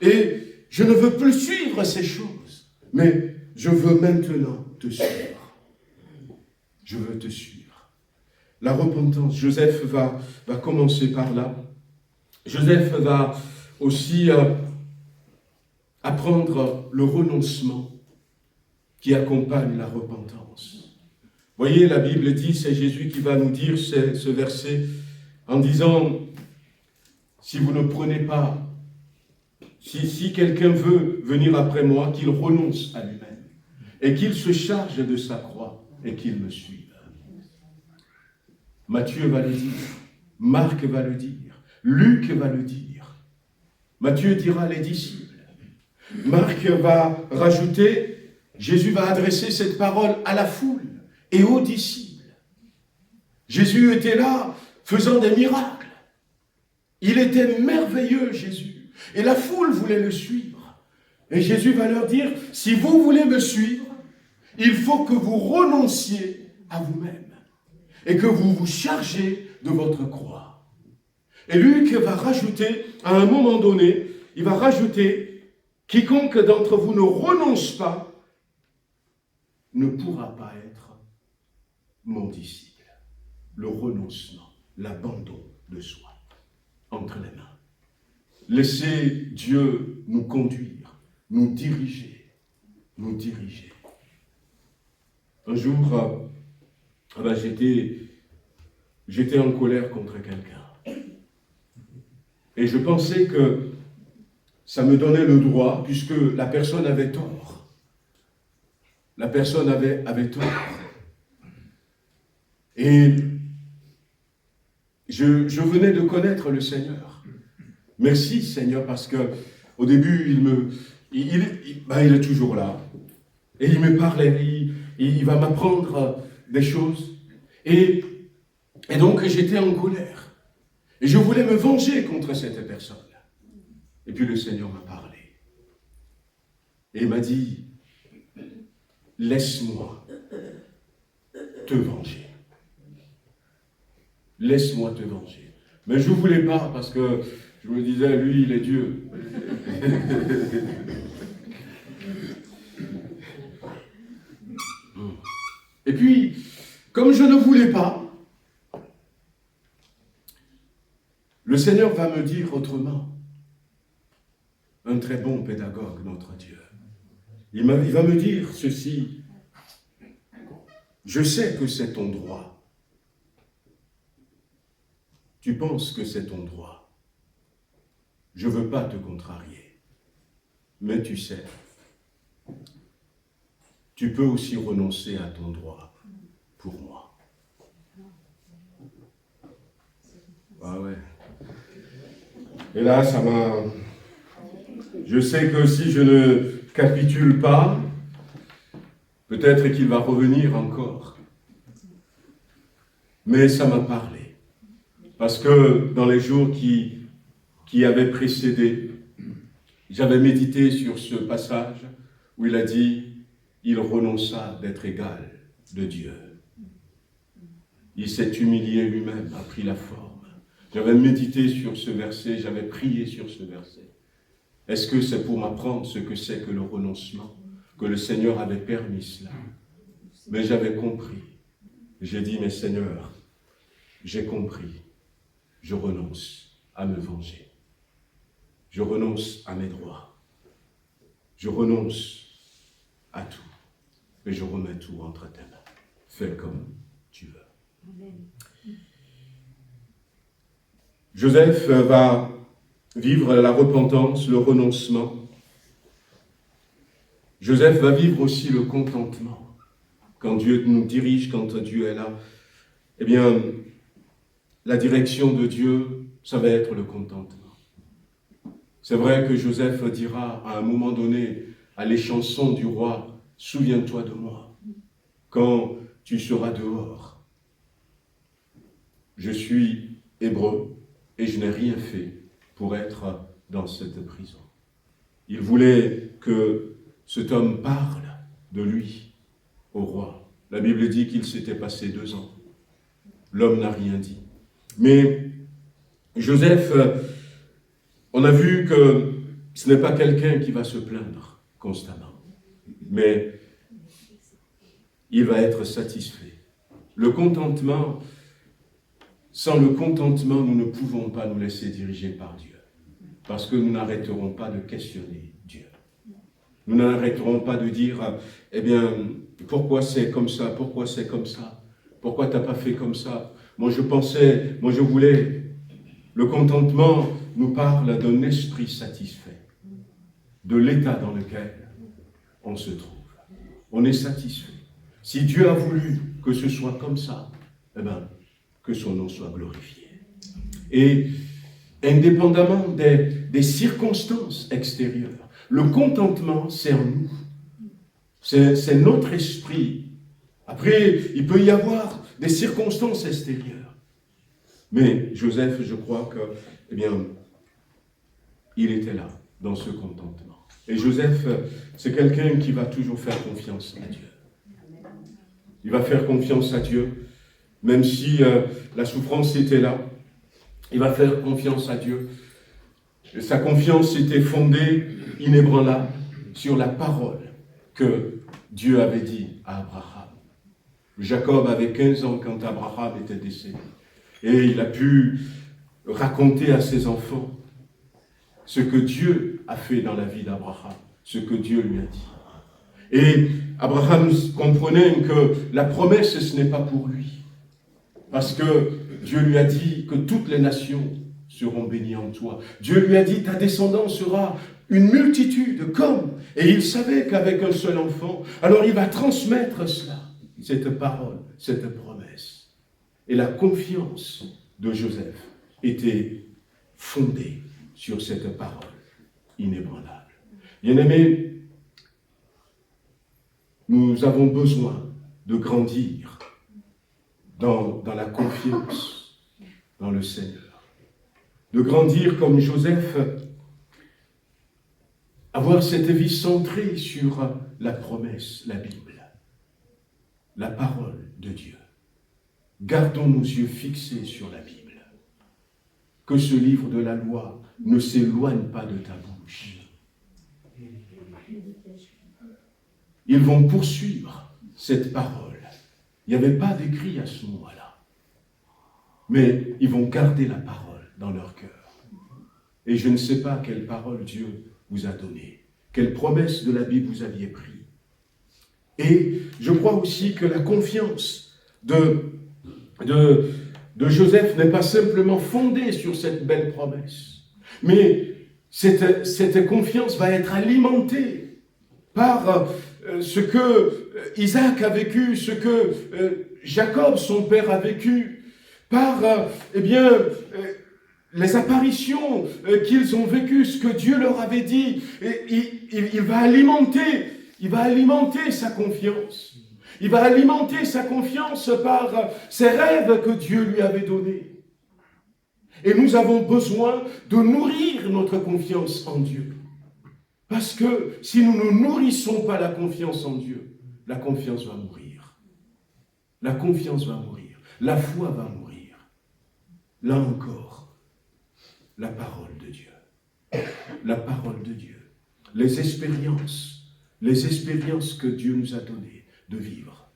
Et je ne veux plus suivre ces choses, mais je veux maintenant te suivre. Je veux te suivre. La repentance, Joseph va commencer par là. Joseph va aussi apprendre le renoncement qui accompagne la repentance. Voyez, la Bible dit, c'est Jésus qui va nous dire ce verset en disant, si vous ne prenez pas, si quelqu'un veut venir après moi, qu'il renonce à lui-même et qu'il se charge de sa croix et qu'il me suive. Matthieu va le dire, Marc va le dire, Luc va le dire. Matthieu dira les disciples. Marc va rajouter, Jésus va adresser cette parole à la foule et aux disciples. Jésus était là, faisant des miracles. Il était merveilleux, Jésus. Et la foule voulait le suivre. Et Jésus va leur dire, si vous voulez me suivre, il faut que vous renonciez à vous-même et que vous vous chargez de votre croix. Et Luc va rajouter, à un moment donné, il va rajouter, quiconque d'entre vous ne renonce pas ne pourra pas être mon disciple. Le renoncement, l'abandon de soi, entre les mains. Laissez Dieu nous conduire, nous diriger, nous diriger. Un jour, j'étais en colère contre quelqu'un. Et je pensais que ça me donnait le droit, puisque la personne avait tort. La personne avait tort. Et je venais de connaître le Seigneur. Merci Seigneur, parce que au début, il est toujours là. Et il me parlait, il va m'apprendre des choses. Et donc j'étais en colère. Et je voulais me venger contre cette personne. Et puis le Seigneur m'a parlé. Et il m'a dit, laisse-moi te venger. Laisse-moi te venger. Mais je ne voulais pas parce que je me disais, lui, il est Dieu. Et puis, comme je ne voulais pas, le Seigneur va me dire autrement. Un très bon pédagogue, notre Dieu. Il va me dire ceci. Je sais que c'est ton droit. Tu penses que c'est ton droit. Je ne veux pas te contrarier. Mais tu sais, tu peux aussi renoncer à ton droit pour moi. Ah ouais. Et là, ça m'a... Je sais que si je ne capitule pas, peut-être qu'il va revenir encore. Mais ça m'a parlé. Parce que dans les jours qui avaient précédé, j'avais médité sur ce passage où il a dit « Il renonça d'être égal de Dieu. Il s'est humilié lui-même, a pris la forme. » J'avais médité sur ce verset, j'avais prié sur ce verset. Est-ce que c'est pour m'apprendre ce que c'est que le renoncement, que le Seigneur avait permis cela? Mais j'avais compris. J'ai dit, mais Seigneur, j'ai compris. Je renonce à me venger. Je renonce à mes droits. Je renonce à tout. Et je remets tout entre tes mains. Fais comme tu veux. Amen. Joseph va vivre la repentance, le renoncement. Joseph va vivre aussi le contentement. Quand Dieu nous dirige, quand Dieu est là, eh bien, la direction de Dieu, ça va être le contentement. C'est vrai que Joseph dira à un moment donné à l'échanson du roi, « Souviens-toi de moi, quand tu seras dehors. Je suis hébreu et je n'ai rien fait pour être dans cette prison. » Il voulait que cet homme parle de lui au roi. La Bible dit qu'il s'était passé 2 ans. L'homme n'a rien dit. Mais Joseph, on a vu que ce n'est pas quelqu'un qui va se plaindre constamment, mais il va être satisfait. Le contentement, sans le contentement, nous ne pouvons pas nous laisser diriger par Dieu, parce que nous n'arrêterons pas de questionner Dieu. Nous n'arrêterons pas de dire, eh bien, pourquoi c'est comme ça, pourquoi c'est comme ça, pourquoi tu n'as pas fait comme ça. Moi je voulais. Le contentement nous parle d'un esprit satisfait, de l'état dans lequel on se trouve. On est satisfait. Si Dieu a voulu que ce soit comme ça, eh bien, que son nom soit glorifié. Et indépendamment des circonstances extérieures, le contentement, c'est en nous. C'est notre esprit. Après, il peut y avoir des circonstances extérieures. Mais Joseph, je crois que, eh bien, il était là, dans ce contentement. Et Joseph, c'est quelqu'un qui va toujours faire confiance à Dieu. Il va faire confiance à Dieu, même si la souffrance était là. Il va faire confiance à Dieu. Et sa confiance était fondée, inébranlable, sur la parole que Dieu avait dit à Abraham. Jacob avait 15 ans quand Abraham était décédé. Et il a pu raconter à ses enfants ce que Dieu a fait dans la vie d'Abraham, ce que Dieu lui a dit. Et Abraham comprenait que la promesse, ce n'est pas pour lui. Parce que Dieu lui a dit que toutes les nations seront bénies en toi. Dieu lui a dit, ta descendance sera une multitude comme. Et il savait qu'avec un seul enfant, alors il va transmettre cela, cette parole, cette promesse. Et la confiance de Joseph était fondée sur cette parole inébranlable. Bien-aimés, nous avons besoin de grandir dans la confiance dans le Seigneur. De grandir comme Joseph, avoir cette vie centrée sur la promesse, la Bible, la parole de Dieu. Gardons nos yeux fixés sur la Bible. Que ce livre de la loi ne s'éloigne pas de ta bouche. Ils vont poursuivre cette parole. Il n'y avait pas d'écrit à ce moment-là. Mais ils vont garder la parole dans leur cœur. Et je ne sais pas quelle parole Dieu vous a donnée, quelle promesse de la Bible vous aviez pris. Et je crois aussi que la confiance de Joseph n'est pas simplement fondée sur cette belle promesse, mais cette confiance va être alimentée par ce que Isaac a vécu, ce que Jacob, son père, a vécu, par les apparitions qu'ils ont vécues, ce que Dieu leur avait dit. Et il va alimenter sa confiance. Il va alimenter sa confiance par ses rêves que Dieu lui avait donnés. Et nous avons besoin de nourrir notre confiance en Dieu. Parce que si nous ne nourrissons pas la confiance en Dieu, la confiance va mourir. La confiance va mourir. La foi va mourir. Là encore, la parole de Dieu. La parole de Dieu. Les expériences que Dieu nous a données de vivre.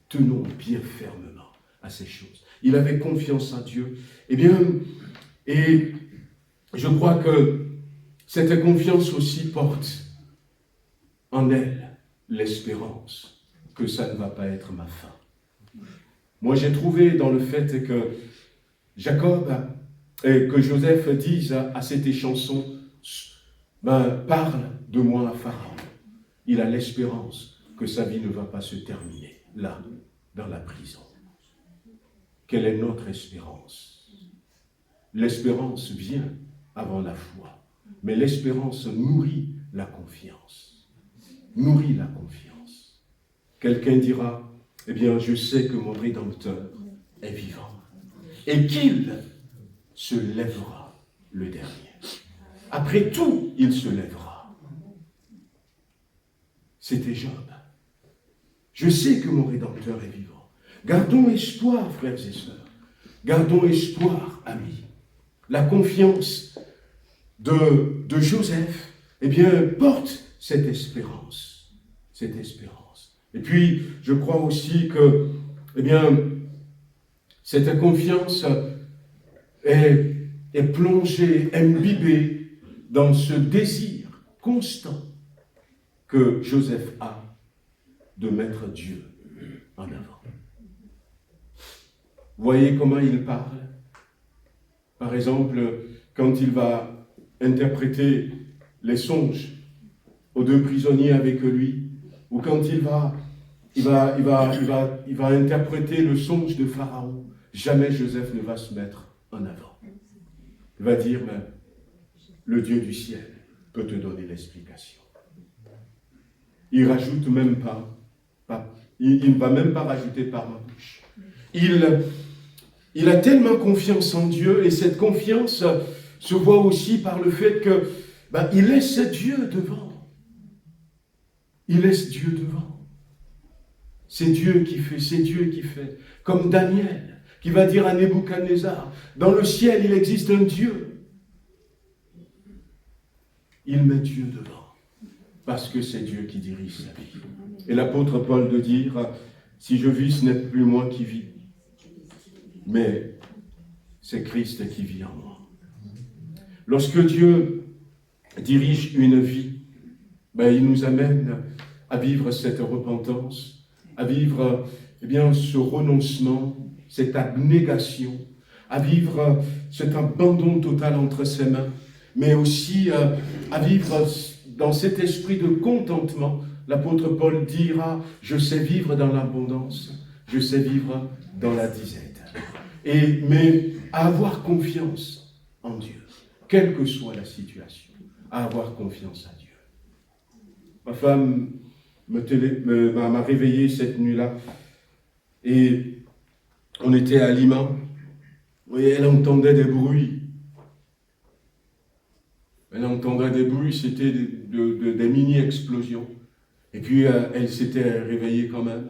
Tenons bien fermement à ces choses. Il avait confiance en Dieu. Et je crois que cette confiance aussi porte en elle l'espérance que ça ne va pas être ma fin. Moi, j'ai trouvé dans le fait que Jacob et que Joseph disent à cette échanson, parle de moi à Pharaon. Il a l'espérance que sa vie ne va pas se terminer là, dans la prison. Quelle est notre espérance? L'espérance vient avant la foi, mais l'espérance nourrit la confiance. Nourrit la confiance. Quelqu'un dira, je sais que mon Rédempteur est vivant et qu'il se lèvera le dernier. Après tout, il se lèvera. C'était Job. Je sais que mon Rédempteur est vivant. Gardons espoir, frères et sœurs. Gardons espoir, amis. La confiance de Joseph, porte cette espérance. Cette espérance. Et puis, je crois aussi que, cette confiance est plongée, imbibée dans ce désir constant que Joseph a de mettre Dieu en avant. Voyez comment il parle. Par exemple, quand il va interpréter les songes aux deux prisonniers avec lui, ou quand il va interpréter le songe de Pharaon, jamais Joseph ne va se mettre en avant. Il va dire, le Dieu du ciel peut te donner l'explication. Il rajoute même pas, il ne va même pas rajouter par ma bouche. Il a tellement confiance en Dieu, et cette confiance se voit aussi par le fait que il laisse Dieu devant. Il laisse Dieu devant. C'est Dieu qui fait, c'est Dieu qui fait. Comme Daniel, qui va dire à Nebuchadnezzar, dans le ciel, il existe un Dieu. Il met Dieu devant, parce que c'est Dieu qui dirige sa vie. Et l'apôtre Paul de dire, si je vis, ce n'est plus moi qui vis, mais c'est Christ qui vit en moi. Lorsque Dieu dirige une vie, il nous amène à vivre cette repentance, à vivre ce renoncement, cette abnégation, à vivre cet abandon total entre ses mains, mais aussi à vivre dans cet esprit de contentement. L'apôtre Paul dira, je sais vivre dans l'abondance, je sais vivre dans la disette. mais à avoir confiance en Dieu, quelle que soit la situation, à avoir confiance à Dieu. Ma femme m'a réveillé cette nuit-là et on était à Lima et elle entendait des bruits. Elle entendait des bruits, c'était des mini-explosions. Et puis elle s'était réveillée quand même.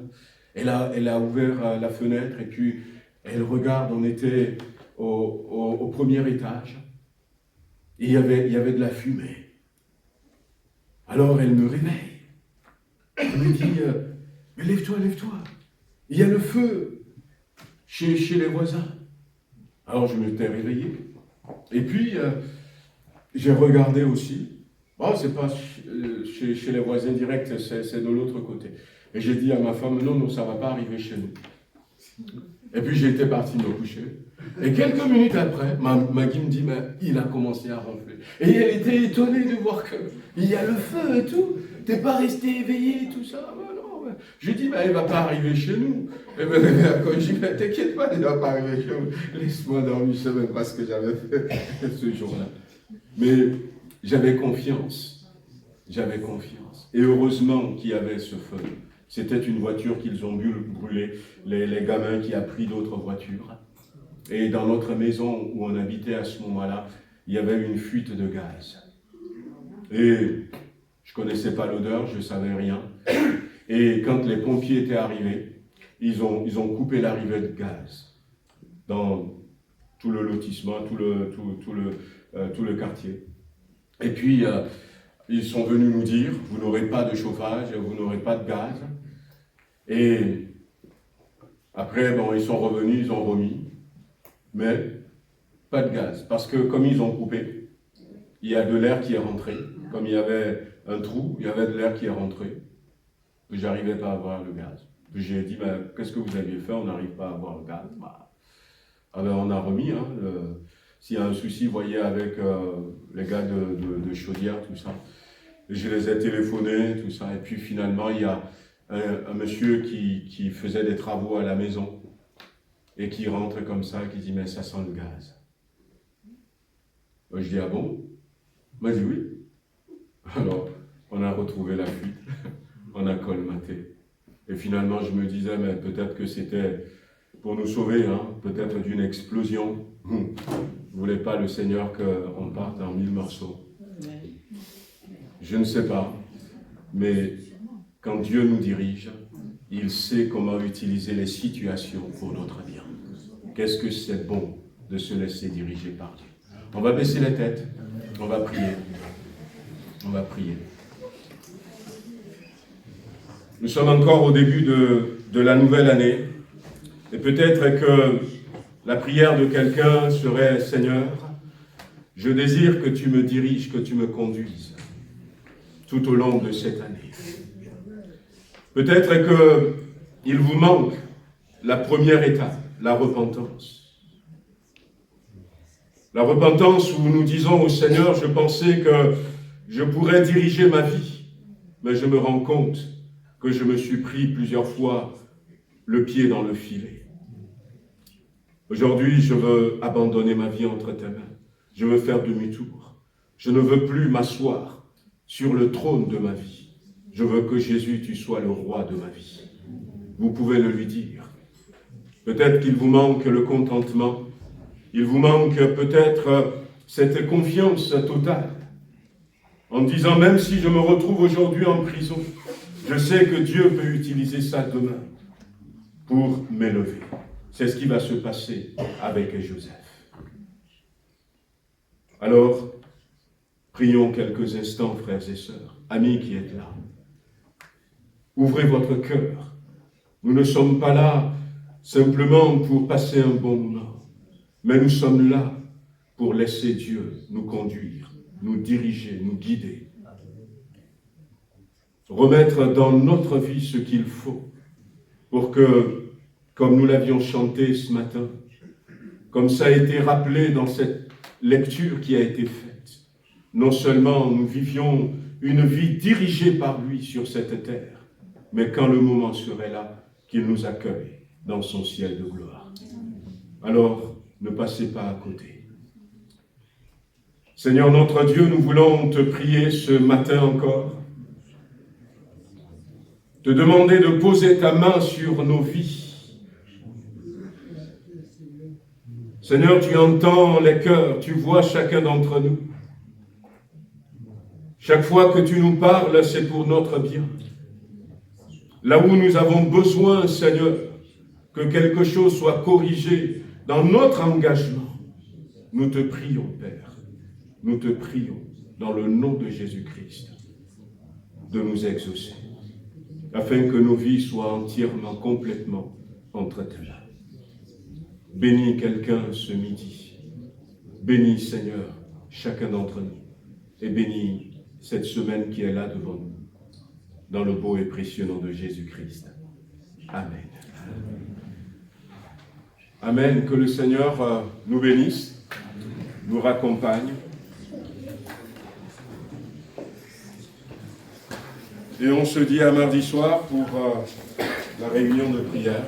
Elle a ouvert la fenêtre et puis elle regarde, on était au premier étage. Et il y avait de la fumée. Alors elle me réveille. Elle me dit, mais lève-toi, lève-toi. Il y a le feu chez les voisins. Alors je m'étais réveillé. Et puis j'ai regardé aussi. Bon, c'est pas chez les voisins directs, c'est de l'autre côté. Et j'ai dit à ma femme, non, ça ne va pas arriver chez nous. Et puis j'étais parti me coucher. Et quelques minutes après, Maggie me dit, mais il a commencé à ronfler. Et elle était étonnée de voir qu'il y a le feu et tout. T'es pas resté éveillé et tout ça. Ben non, ben. Je dis, mais il ne va pas arriver chez nous. Et ben, quand je dis, mais t'inquiète pas, il ne va pas arriver chez nous. Laisse-moi dormir, je ne sais même pas ce que j'avais fait ce jour-là. Mais j'avais confiance. J'avais confiance. Et heureusement qu'il y avait ce feu. C'était une voiture qu'ils ont brûlée, les gamins qui ont pris d'autres voitures. Et dans notre maison où on habitait à ce moment-là, il y avait une fuite de gaz. Et je ne connaissais pas l'odeur, je ne savais rien. Et quand les pompiers étaient arrivés, ils ont coupé l'arrivée de gaz dans tout le lotissement, tout le quartier. Et puis, ils sont venus nous dire, vous n'aurez pas de chauffage, vous n'aurez pas de gaz. Et après, bon, ils sont revenus, ils ont remis, mais pas de gaz. Parce que comme ils ont coupé, il y a de l'air qui est rentré. Comme il y avait un trou, il y avait de l'air qui est rentré. Je n'arrivais pas à avoir le gaz. J'ai dit, ben, qu'est-ce que vous aviez fait? On n'arrive pas à avoir le gaz. Ah ben, on a remis. Hein, s'il y a un souci, voyez, avec les gars de chaudière, tout ça. Je les ai téléphonés, tout ça. Et puis finalement, il y a un monsieur qui faisait des travaux à la maison et qui rentre comme ça, qui dit, mais ça sent le gaz. Je dis, ah bon? Moi, je dis oui. Alors, on a retrouvé la fuite, on a colmaté. Et finalement, je me disais, mais peut-être que c'était pour nous sauver, hein, peut-être d'une explosion. Ne voulait pas le Seigneur qu'on parte en 1000 morceaux. Je ne sais pas, mais quand Dieu nous dirige, il sait comment utiliser les situations pour notre bien. Qu'est-ce que c'est bon de se laisser diriger par Dieu. On va baisser la tête, on va prier. On va prier. Nous sommes encore au début de la nouvelle année, et peut-être que la prière de quelqu'un serait, Seigneur, je désire que tu me diriges, que tu me conduises tout au long de cette année. Peut-être qu'il vous manque la première étape, la repentance. La repentance où nous disons au Seigneur, je pensais que je pourrais diriger ma vie, mais je me rends compte que je me suis pris plusieurs fois le pied dans le filet. Aujourd'hui, je veux abandonner ma vie entre tes mains. Je veux faire demi-tour. Je ne veux plus m'asseoir sur le trône de ma vie. Je veux que Jésus, tu sois le roi de ma vie. Vous pouvez le lui dire. Peut-être qu'il vous manque le contentement. Il vous manque peut-être cette confiance totale. En disant, même si je me retrouve aujourd'hui en prison, je sais que Dieu peut utiliser ça demain pour m'élever. C'est ce qui va se passer avec Joseph. Alors, prions quelques instants, frères et sœurs, amis qui êtes là. Ouvrez votre cœur. Nous ne sommes pas là simplement pour passer un bon moment, mais nous sommes là pour laisser Dieu nous conduire, nous diriger, nous guider. Remettre dans notre vie ce qu'il faut pour que, comme nous l'avions chanté ce matin, comme ça a été rappelé dans cette lecture qui a été faite, non seulement nous vivions une vie dirigée par lui sur cette terre, mais quand le moment serait là, qu'il nous accueille dans son ciel de gloire. alors ne passez pas à côté. Seigneur notre Dieu, nous voulons te prier ce matin encore, te demander de poser ta main sur nos vies. Seigneur, tu entends les cœurs, tu vois chacun d'entre nous. Chaque fois que tu nous parles, c'est pour notre bien. Là où nous avons besoin, Seigneur, que quelque chose soit corrigé dans notre engagement, nous te prions, Père. Nous te prions, dans le nom de Jésus-Christ, de nous exaucer, afin que nos vies soient entièrement, complètement entre tes mains. Bénis quelqu'un ce midi. Bénis, Seigneur, chacun d'entre nous. Et bénis cette semaine qui est là devant nous. Dans le beau et précieux nom de Jésus-Christ. Amen. Amen. Que le Seigneur nous bénisse, nous raccompagne. Et on se dit à mardi soir pour la réunion de prière.